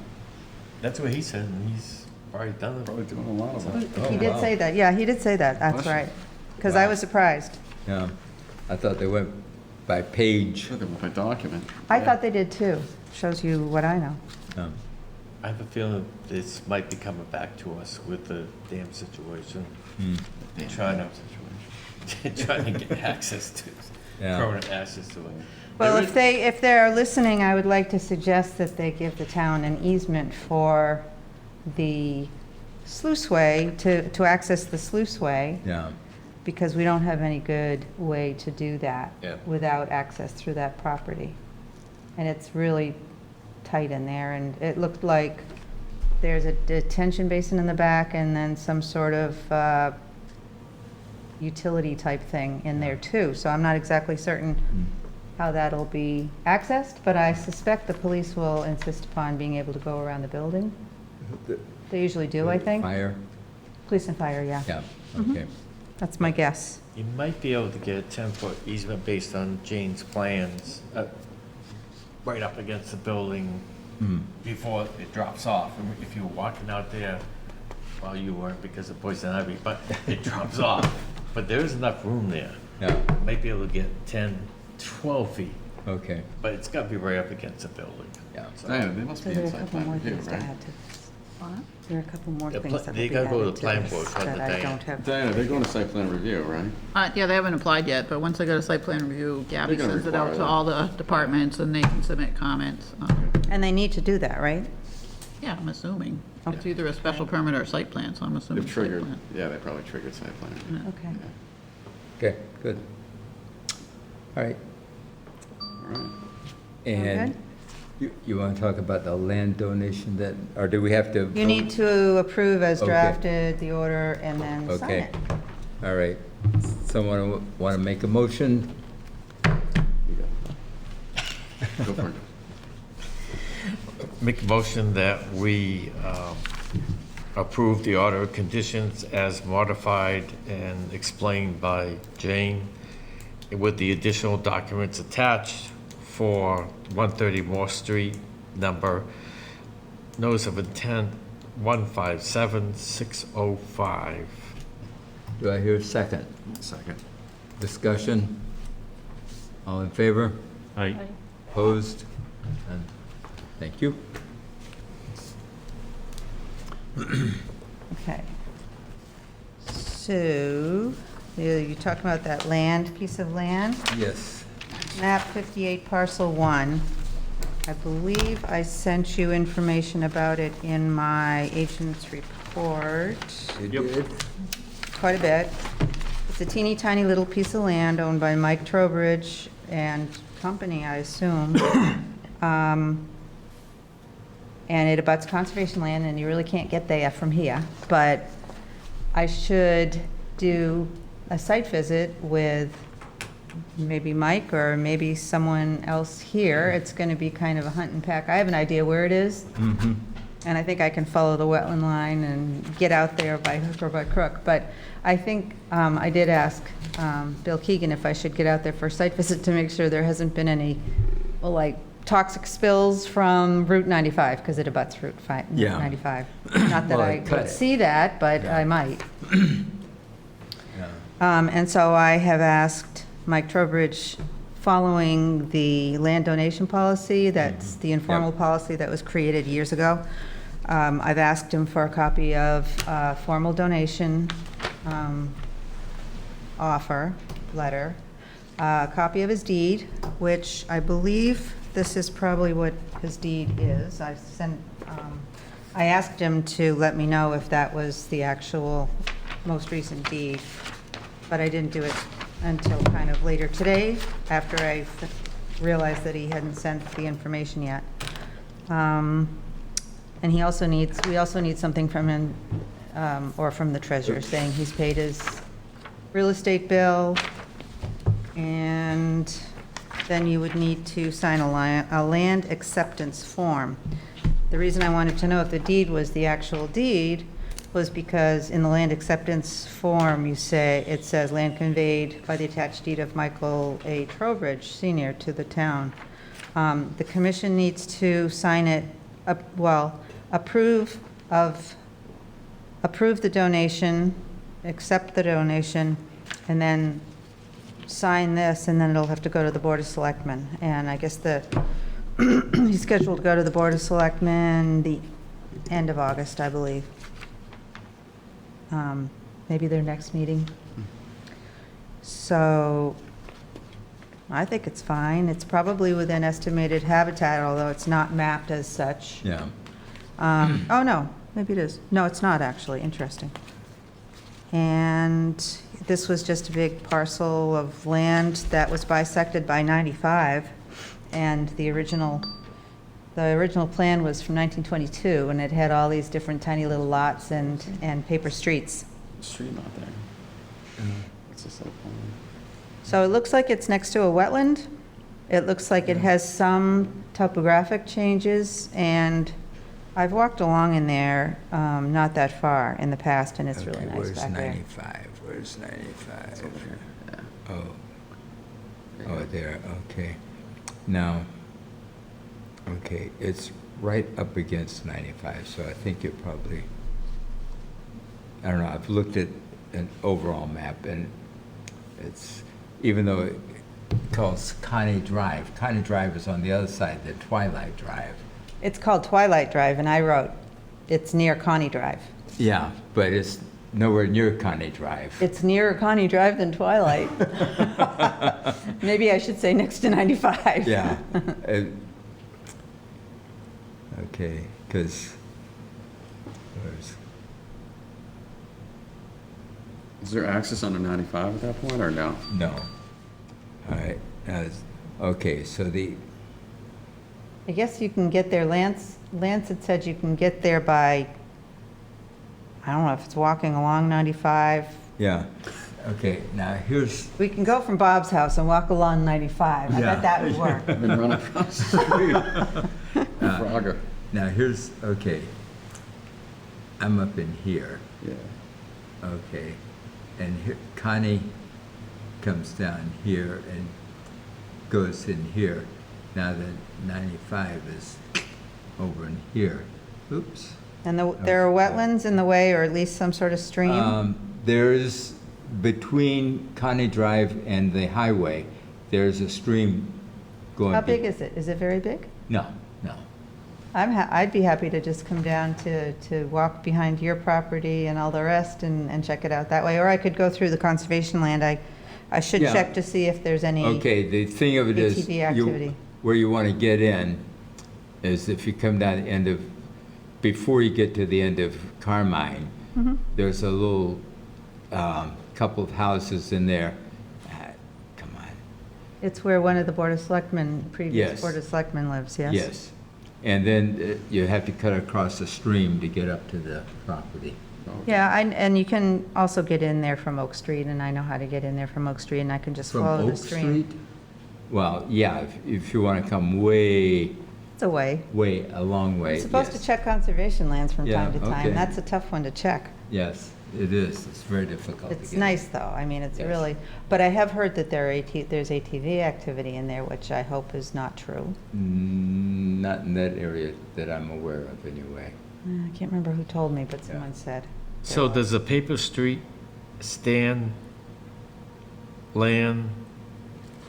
That's what he said, and he's probably done it. Probably doing a lot of it. Oh, He did wow. say that. Yeah, he did say that. That's Awesome. right. Because I Wow. was surprised. Yeah, I thought they went by page. Look at my document. I thought they did too. Shows you what I know. Um, I have a feeling this might be coming back to us with the dam situation. Trying to get access to, Yeah. permanent access to it. Well, There if they're listening, I would like to suggest that they give the town an easement for the sluiceway, to access the sluiceway, Yeah, because we don't have any good way to do that Yeah. without access through that property. And it's really tight in there, and it looked like there's a detention basin in the back and then some sort of utility type thing in there too. So I'm not exactly certain how that'll be accessed, but I suspect the police will insist upon being able to go around the building. They usually do, I think. fire, Police and fire, yeah. yeah, okay. That's my guess. You might be able to get a 10-foot easement based on Jane's plans, right up against the building before it drops off. And if you were walking out there, well, you weren't because of poison ivy, but it drops off. But there is enough room there. Yeah, Might be able to get 10, 12 feet, okay, but it's got to be right up against the building. yeah. So- Diana, they must So be there are a inside couple more plan review, things to right? add to this. There are a couple more The things pla- that will they be gotta go to added the to planning this board for that the I day. don't have. Diana, they're going to site plan review, right? Yeah, they haven't applied yet, but once they go to site plan review, Gabby They're gonna sends it out require to that. all the departments and they can submit comments. And they need to do that, right? Yeah, I'm assuming. It's Okay. either a special permit or site plan, so I'm assuming They've site triggered, plan. yeah, they probably triggered site plan review. Okay. Okay, good. All right, All right. and you want to talk about the land donation that, or do we have to? You need to approve as Okay. drafted the order and then sign Okay, it. all right. Someone want to make a motion? You got it. Go for it. Make a motion that we approve the order of conditions as modified and explained by Jane with the additional documents attached for 130 Moore Street, number notice of intent 157605. Do I hear a second? Second. Discussion? All in favor? Aye. Opposed? None. Thank you. Okay. So, you're talking about that land, piece of land? Yes. Map 58, parcel 1. I believe I sent you information about it in my agent's report. You Yep. did? Quite a bit. It's a teeny tiny little piece of land owned by Mike Trowbridge and company, I assume. And it abuts conservation land, and you really can't get there from here. But I should do a site visit with maybe Mike or maybe someone else here. It's going to be kind of a hunt and peck. I have an idea where it is, Mm-hmm. and I think I can follow the wetland line and get out there by hook or by crook. But I think I did ask Bill Keegan if I should get out there for a site visit to make sure there hasn't been any, well, like, toxic spills from Route 95, because it abuts Route Yeah. 95. Not that Well, I it cut would it. see that, but Yeah. I might. Yeah. And so I have asked Mike Trowbridge, following the land donation policy, that's the informal policy that was created years ago, I've asked him for a copy of formal donation offer letter, a copy of his deed, which I believe this is probably what his deed is. I asked him to let me know if that was the actual most recent deed, but I didn't do it until kind of later today, after I realized that he hadn't sent the information yet. And we also need something from him, or from the treasurer, saying he's paid his real estate bill, and then you would need to sign a land acceptance form. The reason I wanted to know if the deed was the actual deed was because in the land acceptance form, it says land conveyed by the attached deed of Michael A. Trowbridge, Sr. to the town. The commission needs to sign it, approve the donation, accept the donation, and then sign this, and then it'll have to go to the Board of Selectmen. And I guess he's scheduled to go to the Board of Selectmen the end of August, I believe. Maybe their next meeting. So I think it's fine. It's probably within estimated habitat, although it's not mapped as such. Yeah. Oh, no, maybe it is. No, it's not, actually. Interesting. And this was just a big parcel of land that was bisected by 95, and the original plan was from 1922, and it had all these different tiny little lots and paper streets. Stream out there. What's this like? So it looks like it's next to a wetland. It looks like it has some topographic changes, and I've walked along in there, not that far in the past, and it's really Okay, nice where's back there. 95? Where's 95? It's over here. Yeah. Oh, There you oh, go. there, okay. Now, okay, it's right up against 95, so I think it probably, I don't know, I've looked at an overall map, and it's, even though it calls Connie Drive is on the other side than Twilight Drive. It's called Twilight Drive, and I wrote, it's near Connie Drive. Yeah, but it's nowhere near Connie Drive. It's nearer Connie Drive than Twilight. Maybe I should say next to 95. Yeah. Okay, because, where's, Is there access under 95 at that point, or no? no. All right, okay, so I guess you can get there, Lance had said you can get there by, I don't know if it's walking along 95. yeah, okay, now here's, We can go from Bob's house and walk along 95. I Yeah. bet that would work. I've been running across the street. Frogger. now here's, okay, I'm up in here, Yeah. okay, and here, Connie comes down here and goes in here. Now the 95 is over in here. Oops. And there are wetlands in the way, or at least some sort of stream? There's, between Connie Drive and the highway, there's a stream going. How big is it? Is it very big? No, no. I'd be happy to just come down to walk behind your property and all the rest and check it out that way. Or I could go through the conservation land. I should Yeah. check to see if there's any. Okay, the thing of it is, ATV activity. where you want to get in is if you come down the end of, before you get to the end of Carmine, Mm-hmm. there's a little couple of houses in there. Come on. It's where one of the Board of Selectmen, previous Yes. Board of Selectmen lives, yes? Yes. And then you have to cut across the stream to get up to the property. Yeah, and you can also get in there from Oak Street, and I know how to get in there from Oak Street, and I can just From follow the Oak stream. Street? Well, yeah, if you want to come way, It's a way. a long way, You're supposed to yes. check conservation lands from Yeah, time to time. okay. That's a tough one to check. Yes, it is. It's very difficult to get. It's nice, though. I mean, it's Yes. really, but I have heard that there's ATV activity in there, which I hope is not true. Not in that area that I'm aware of, anyway. I can't remember who told me, but Yeah. someone said. So does the paper street stand land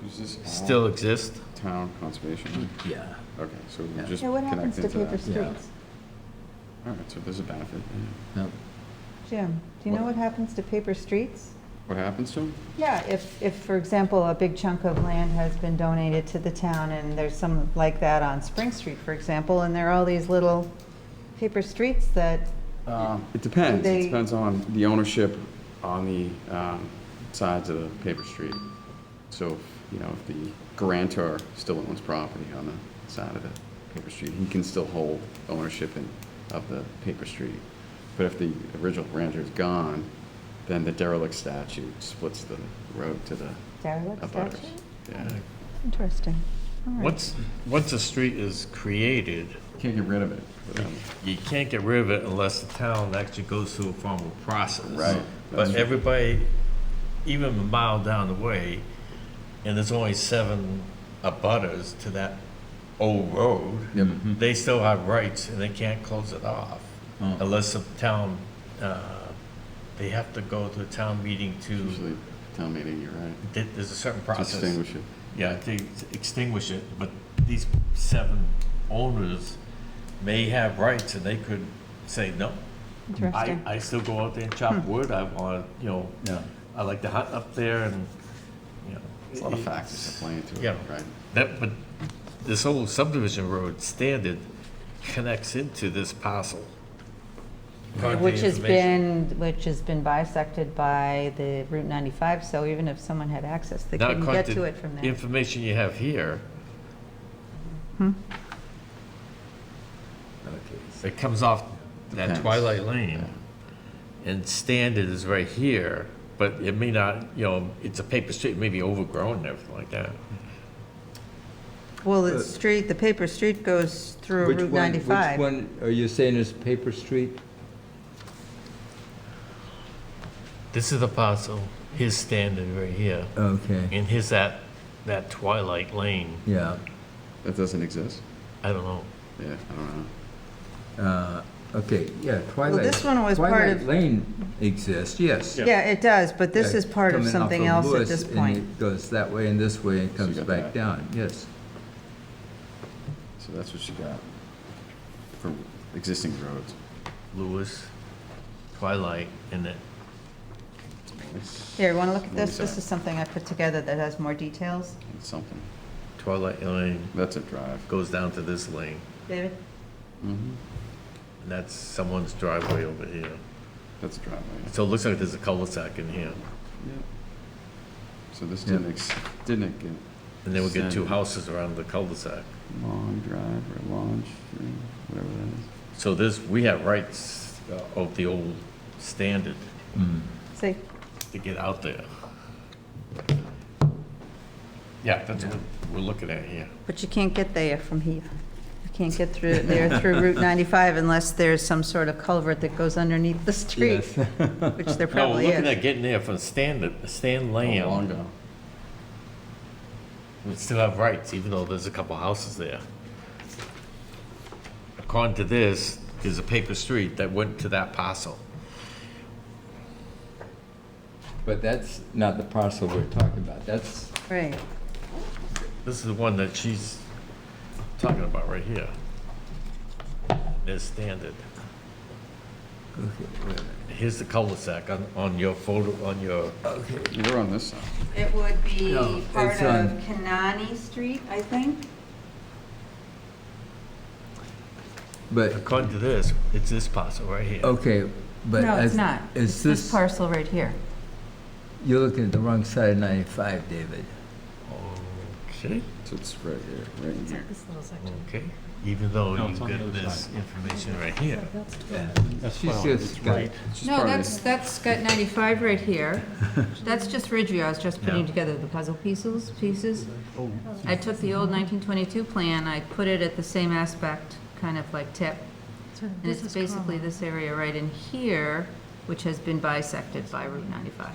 Is this all still exist? town conservation? Yeah. Okay, so Yeah. we're just Yeah, what happens connected to to paper that. Yeah. streets? All right, so there's a benefit. Yeah. No, Jim, do you know What? what happens to paper streets? What happens to them? Yeah, if, for example, a big chunk of land has been donated to the town, and there's some like that on Spring Street, for example, and there are all these little paper streets that, It depends. They- It depends on the ownership on the sides of the paper street. So, if the grantor still owns property on the side of the paper street, he can still hold ownership of the paper street. But if the original grantor is gone, then the derelict statute splits the road to the derelict abutters. statute? Yeah. Interesting. All right. Once a street is created, Can't get rid of it. you can't get rid of it unless the town actually goes through a formal process. Right, But that's- everybody, even a mile down the way, and there's only 7 abutters to that old road, Yep. they still have rights and they can't close it off unless the town, they have to go to a town meeting to Usually town meeting, you're right. There's a certain To process. extinguish it. Yeah, to extinguish it, but these 7 owners may have rights, and they could say, no. Interesting. I still go out there and chop wood, I want, Yeah. I like to hunt up there, and, There's a lot of factors that play into it, Yeah. right? But this whole subdivision road standard connects into this parcel. According to Which has information. been bisected by the Route 95, so even if someone had access, they Now, couldn't according get to it from the there. information you have here, Okay. it comes off that Depends. Twilight Lane, and standard is right here, but it may not, it's a paper street, it may be overgrown and everything like that. Well, the paper street goes through Which Route one- 95. Which one are you saying is Paper Street? This is the parcel, his standard right here, Okay, and his that Twilight Lane, yeah. That doesn't exist? I don't know. Yeah, I don't know. Okay, yeah, Twilight. this one was part Twilight of- Lane exists, yes. Yeah. Yeah, it does, but this Yeah, is part of coming off something else at Lewis, this and point. it goes that way and this way and comes got back that. down, yes. So that's what you got for existing roads. Lewis, Twilight, and then, Here, you want to look at this? Let me This see. is something I put together that has more details. It's something. Twilight Lane That's a drive. goes down to this lane, David? Mm-hmm. and that's someone's driveway over here. That's a driveway. So it looks like there's a cul-de-sac in here, Yep. So this Yep. didn't get and then we get 2 Send. houses around the cul-de-sac. long drive or long street, whatever that is. So we have rights of the old standard See? to get out there. Yeah, that's what we're looking at here. But you can't get there from here. You can't get through there through Route 95 unless there's some sort of culvert that goes underneath the street, Yes. which there No, we're probably looking is. at getting there from Stan Long Lane. ago. We still have rights, even though there's a couple houses there. According to this, there's a paper street that went to that parcel. But that's not the parcel we're talking about, that's, Right. This is the one that she's talking about right here. There's standard. okay, wait a minute. Here's the cul-de-sac on your photo, on your, We're on this side. It would be No, part it's of on- Kanani Street, I think. But, according to this, it's this parcel right here. okay, but. No, it's as- not. Is It's this this, parcel right here. you're looking at the wrong side of 95, David. Okay, So it's right here, right in here. okay. Even though No, you it's on the get other this side. information right here. She's just got, It's just No, part of that's got 95 right here. That's just Ridgeview. I was just putting Yeah. together the puzzle pieces. I took the old 1922 plan, I put it at the same aspect, kind of like tip. And it's basically this area right in here, which has been bisected by Route 95.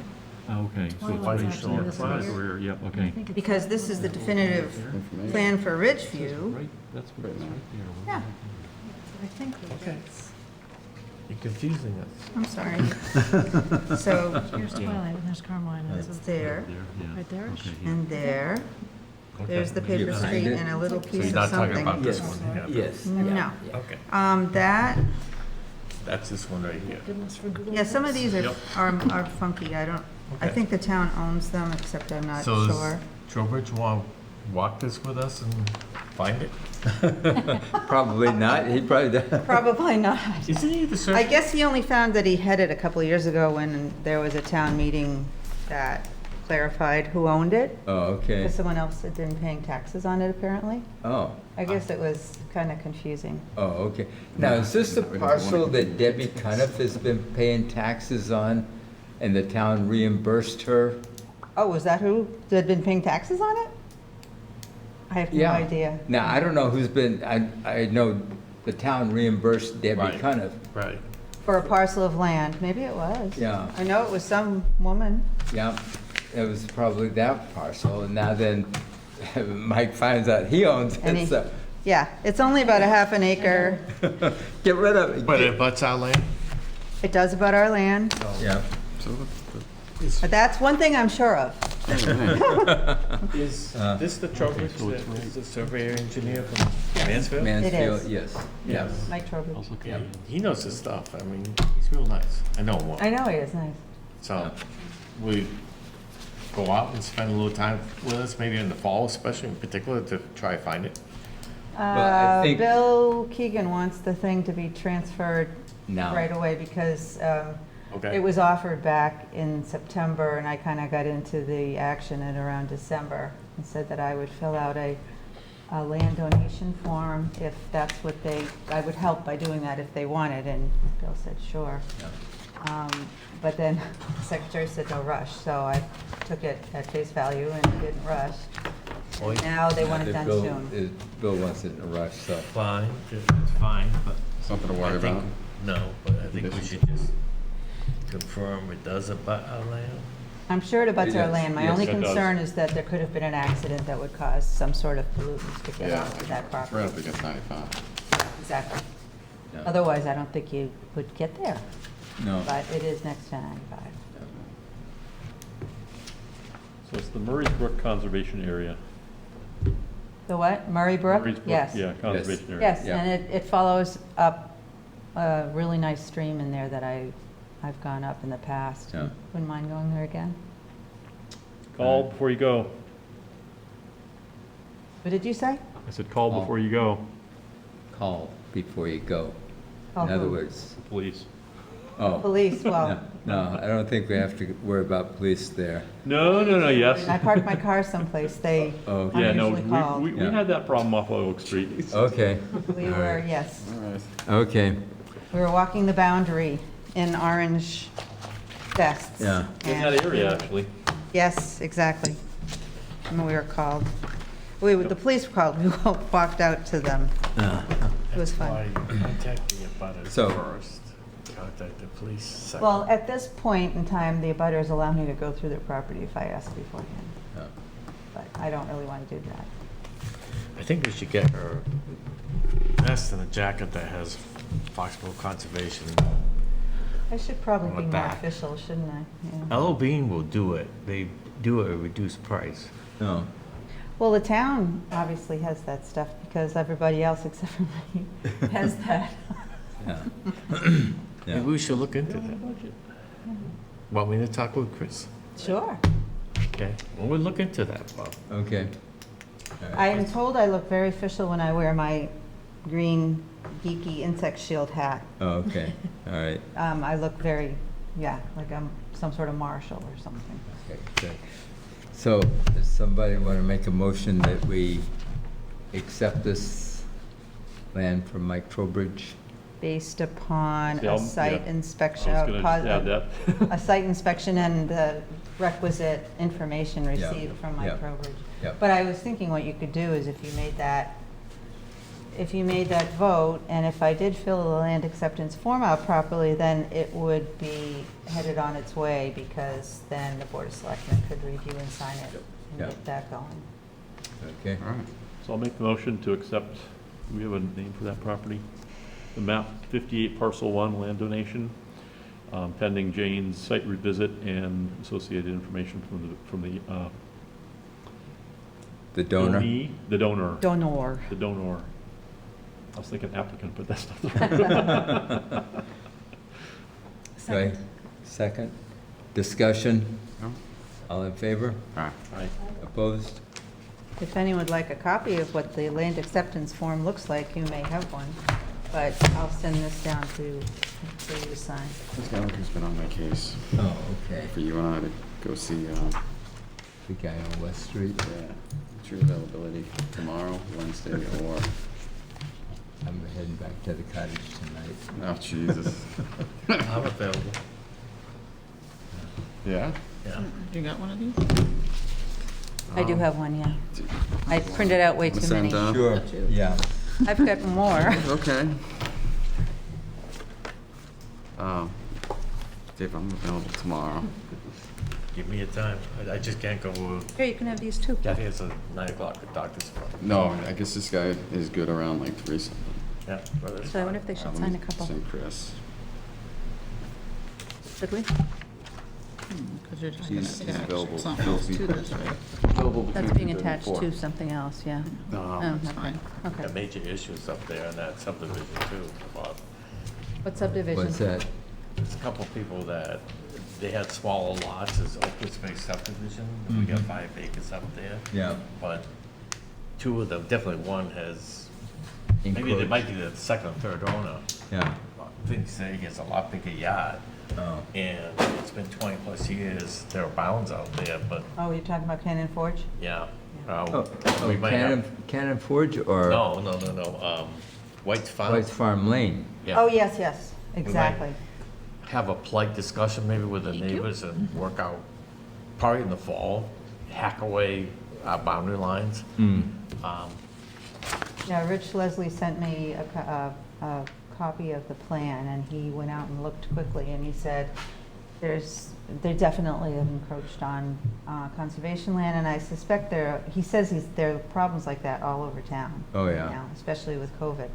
Okay. So Why are you it's showing north, us? south, rear, yep, okay. Because this is the definitive information. plan for Ridgeview. Right, that's Right right now. Yeah, Okay. You're confusing us. I'm sorry. So Here's Twilight, and there's Carmine, and it's it's there There, yeah. right there. Okay, yeah. and there. There's the paper Yeah. street and a little So piece you're of not talking about something. this one here? yes. No. Okay, That, that's this one right here. Goodness for Google. yeah, some of these Yep. are funky. I Okay. think the town owns them, except I'm not So does sure. Trowbridge want to walk this with us and find it? Probably not, he probably does. Probably not. Isn't he the I survey? guess he only found that he had it a couple of years ago when there was a town meeting that clarified who owned it. Oh, okay, Because someone else had been paying taxes on it, apparently. oh, I guess it was kind of confusing. oh, okay. Now, is this the parcel that Debbie Cuniff has been paying taxes on, and the town reimbursed her? Oh, was that who had been paying taxes on it? I have no Yeah. idea. Now, I don't know who's been, I know the town reimbursed Debbie Right. Cuniff. Right. For a parcel of land. Maybe it was. Yeah. I know it was some woman. Yeah, it was probably that parcel, and now then Mike finds out he owns And it, he- so Yeah, it's only about a half an acre. get rid of it. But it butts our land? It does about our land. Yeah, So But that's one thing I'm sure of. Is this the Trowbridge that is the surveyor engineer from Mansfield? Mansfield, is. yes. Yes. Mike Trowbridge. Yeah, he knows his stuff. I mean, he's real nice. I know him well. I know he is, nice. So, we go out and spend a little time with us, maybe in the fall especially, in particular, to try to find it. I think- Bill Keegan wants the thing to be transferred Now. right away because Okay. it was offered back in September, and I kind of got into the action at around December and said that I would fill out a land donation form if that's what I would help by doing that if they wanted, and Bill said, sure. But then the secretary said no rush, so I took it at face value and didn't rush. Oh, And now they want it done Bill- soon. Bill wants it in a rush, so. Fine, it's fine, but Something to worry I think, about. no, but I think we should just confirm it does abut our land. I'm sure it abuts our Yes, land. My yes, only it does. concern is that there could have been an accident that would cause some sort of pollutants to get Yeah, onto that it's right property. up against 95. Exactly. Yeah. Otherwise, I don't think you would get there, No. but it is next to 95. So it's the Murray's Brook Conservation Area. The what? Murray Brook? Murray's Brook, Yes. Yeah, conservation area. Yes, Yeah. and it follows up a really nice stream in there that I've gone up in the past. Yeah. Wouldn't mind going there again. Call before you go. What did you say? I said call Call. before you go, Call before you go. Call In other who? words, police. oh. Police, No, well, no, I don't think we have to worry about police there. No, yes. I park my car someplace, they Oh, Yeah, no, unusually call. we Yeah. had that problem off Oak Street. Okay, We all were, right. yes, All right. okay, we were walking the boundary in orange vests. Yeah. In And- that area, actually. Yes, exactly. And we were called. The police were called, we walked out to them. It was fun. Why you contact the abutters So- first, contact the police second. Well, at this point in time, the abutters allow me to go through their property if I ask beforehand, Yeah. but I don't really want to do that. I think we should get her vest and a jacket that has Foxborough Conservation. I should probably On be the more back. official, shouldn't I? Yeah. L.O. Bean will do it. They do it at a reduced price. No, Well, the town obviously has that stuff because everybody else except for me has that. yeah. Yeah. Maybe we should look into that. Want me to talk with Chris? Sure. Okay, well, we'll look into that, Bob. Okay. All right. I am told I look very official when I wear my green geeky insect shield hat. Oh, okay, all right. I look very, like I'm some sort of marshal or something. Okay, good. So, does somebody want to make a motion that we accept this land from Mike Trowbridge? Based upon See, a I'll- site yeah. inspection. I was gonna just add that. A site inspection and the requisite information Yeah, received from yeah, Mike Trowbridge. yeah. But I was thinking what you could do is if you made that vote, and if I did fill the land acceptance form out properly, then it would be headed on its way, because then the Board of Selectmen could review and sign it and Yeah. get that going. Okay, All right. So I'll make the motion to accept, do we have a name for that property? The map 58 parcel 1 land donation, pending Jane's site revisit and associated information from the the donor? donee, the donor. Donor. The donor. I was thinking applicant, but that's not the right. Okay, second. Discussion? No? All in favor? All right. Aye. Opposed? If anyone would like a copy of what the land acceptance form looks like, you may have one, but I'll send this down for you to sign. This guy who's been on my case Oh, okay. for you and I to go see, The guy on West Street. what's your availability tomorrow, Wednesday, or, I'm heading back to the cottage tonight. oh, Jesus. I'm available. Yeah? Yeah. You got one of these? I do have one, yeah. I printed out way Wanna too send, many. Sure, yeah. I've got more. Okay. Dave, I'm available tomorrow. Give me a time. I just can't go. Here, you can have these too. Kathy has a 9 o'clock at doctor's appointment. No, I guess this guy is good around like 3 something. Yeah, well, that's So I wonder fine. if they should Let sign me a couple. Send Chris. Should we? Because you're talking He's attached available. something else to this, right? Available That's between being 2:30 and attached 4. to something else, yeah. Oh, That's okay. fine. Okay. Got major issues up there in that subdivision too, Bob. What subdivision? What's that? There's a couple people that, they had smaller lots as open space subdivision. We got 5 acres up there. Yeah. But two of them, definitely one has, maybe they might be the second or third owner. Yeah. Things say he has a lot bigger yard. Oh. And it's been 20+ years, there are bounds out there, but Oh, you're talking about Cannon Forge? yeah. Oh, We might have, Cannon Forge or no, White's Farm. White's Farm Lane? Yeah. Oh, yes, yes, exactly. Have a polite discussion maybe with the Thank you. neighbors and work out, probably in the fall, hack away our boundary lines. Yeah, Rich Leslie sent me a copy of the plan, and he went out and looked quickly, and he said, they definitely have encroached on conservation land, and I suspect he says there are problems like that all over town. Oh, right yeah. now, especially with COVID.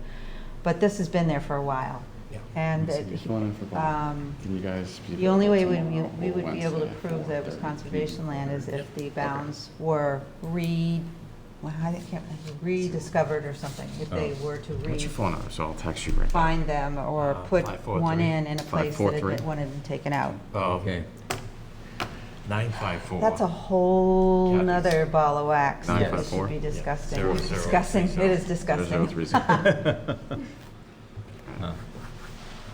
But this has been there for a while. Yeah. And Let's see, phone in for Bob. Can you guys be the only way we tomorrow we or would be able to Wednesday? prove that it was conservation land is if the bounds were rediscovered or something, if they were to What's your phone number? So I'll text you right back. find them or put 543. one in a place that 543. one had been taken out. Okay. 954. That's a whole Yeah, nother ball of wax. That 954? should be disgusting. Zero, It's zero, disgusting. three, It is Zero, disgusting. 030.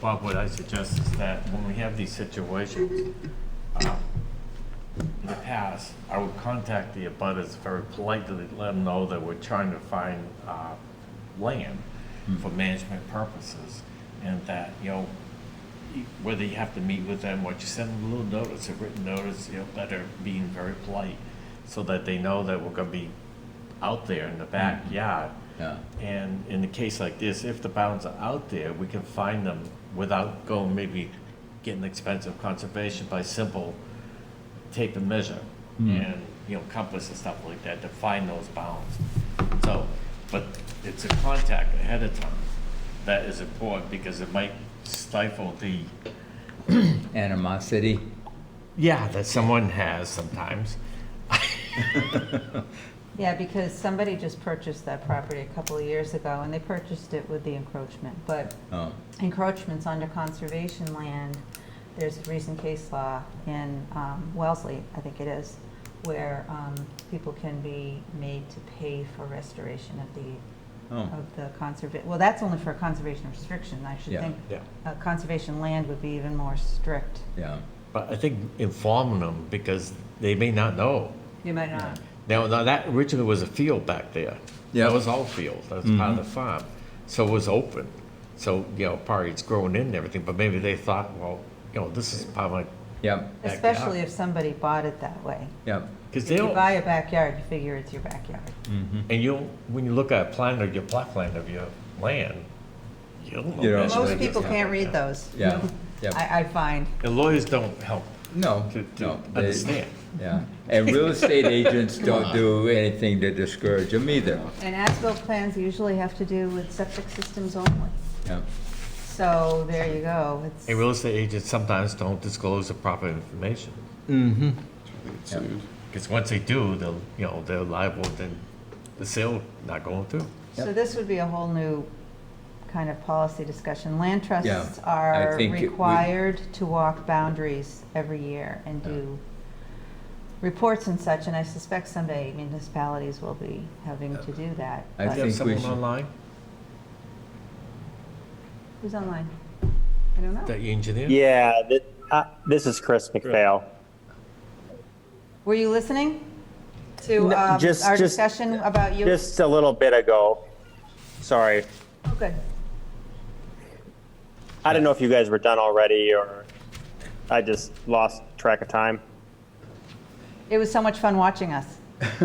Bob, what I suggest is that when we have these situations, in the past, I would contact the abutters very politely, let them know that we're trying to find land for management purposes, and that, whether you have to meet with them or just send them a little notice, a written notice, that are being very polite, so that they know that we're gonna be out there in the backyard. Yeah. And in a case like this, if the bounds are out there, we can find them without going, maybe getting expensive conservation by simple tape and measure and, compass and stuff like that to find those bounds. So, but it's a contact ahead of time that is important because it might stifle the, Animosity? yeah, that someone has sometimes. Yeah, because somebody just purchased that property a couple of years ago, and they purchased it with the encroachment. But Oh. encroachments under conservation land, there's a recent case law in Wellesley, I think it is, where people can be made to pay for restoration of the well, that's only for a conservation restriction. I should Yeah. think Yeah. conservation land would be even more strict. Yeah. But I think informing them because they may not know. You might not. Now, that originally was a field back there. Yeah. That was all field, that was part of the farm. So it was open. So, probably it's growing in and everything, but maybe they thought, well, this is part of my, Yep. Especially if somebody bought it that way. Yep. because If they you don't, buy a backyard, you figure it's your backyard. and when you look at a plan of your plot plan of your land, you don't know. You don't- that. Most people can't read those. Yeah. Yep. I find. And lawyers don't help No. to No. They- understand. Yeah. And real estate agents don't do anything to discourage them either. And as-built plans usually have to do with septic systems only. Yeah. So there you go. It's, And real estate agents sometimes don't disclose the proper information. Mm-hmm. Get sued. Because once they do, they're liable, then the sale not going through. so this would be a whole new kind of policy discussion. Land trusts Yeah, I are think we- required to walk boundaries every year and do reports and such, and I suspect someday municipalities will be having to do that. I But Do you have think we someone should- online, who's online? I don't know. that you engineer? Yeah, this is Chris McPhail. Were you listening to No, our just- discussion about you? Just a little bit ago. Sorry. Oh, good. I don't know if you guys were done already or I just lost track of time. It was so much fun watching us. But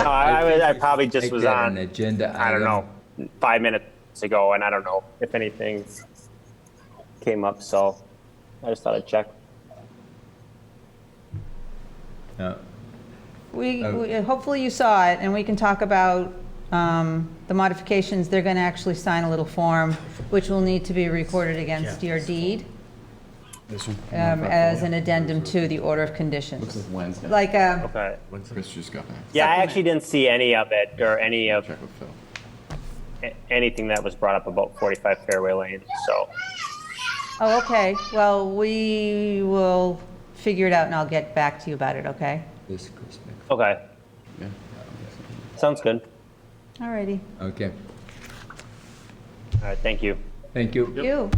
I think probably we should just make was that on, an agenda I don't item. know, 5 minutes ago, and I don't know if anything came up, so I just thought I'd check. Yeah. Hopefully you saw it, and we can talk about the modifications. They're going to actually sign a little form, which will need to be recorded against your deed. This one? as an addendum to the order of conditions. Looks like Wednesday. Like, Okay. Chris just got back. Yeah, I actually didn't see any of it or any of Check with Phil. anything that was brought up about 45 Fairway Lane. So, oh, okay, well, we will figure it out and I'll get back to you about it, okay? This Christmas. okay, Yeah. sounds good. All righty. Okay, All right, thank you. thank you. You,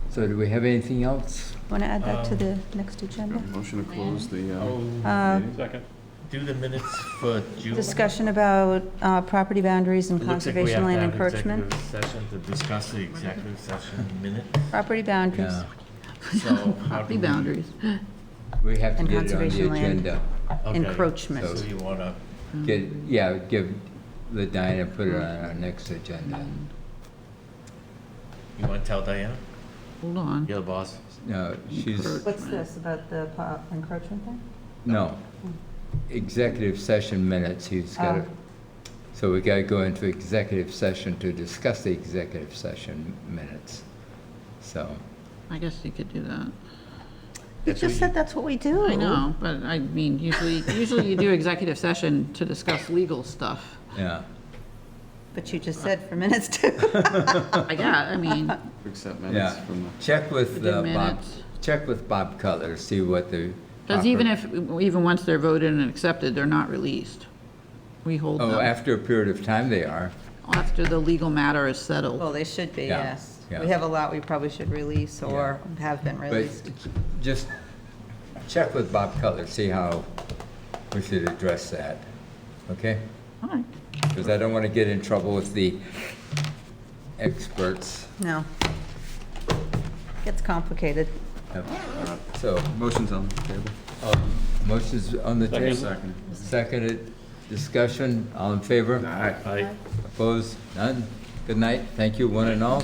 So do we have anything else? want to add that to the next agenda? Motion to close the Uh, Second. Do the minutes for June. Discussion about property boundaries and It looks like we conservation have to land have encroachment. executive Session to discuss the executive session minutes. Property boundaries. Yeah, So how do Property we? boundaries. we have to And get it on the conservation land. agenda. Okay, Encroachment. So you wanna, Give the Diana, put it on our next agenda. you wanna tell Diana? Hold on. You're the boss. No, she's, What's this, about the encroachment thing? no, executive session minutes, he's got it. Oh. So we gotta go into executive session to discuss the executive session minutes. So, I guess you could do that. You That's just what said that's what we do. I know, but I mean, usually you do executive session to discuss legal stuff. yeah, But you just said for minutes too. I mean, Accept minutes yeah. from the. Check with We did Bob, minutes. check with Bob Cutler, see what the. because proper- even once they're voted and accepted, they're not released. We hold Oh, them after a period of time they are. after the legal matter is Well, settled. they should be, Yeah, yes. yeah. We have a lot we probably should release or have been But released. just check with Bob Cutler, see how we should address that, okay? All right. Because I don't want to get in trouble with the experts. No. Gets complicated. So, Motion's on the table. motion's on the table? Second. Seconded, discussion, all in favor? Aye. Aye. Opposed? None? Good night, thank you, one and all.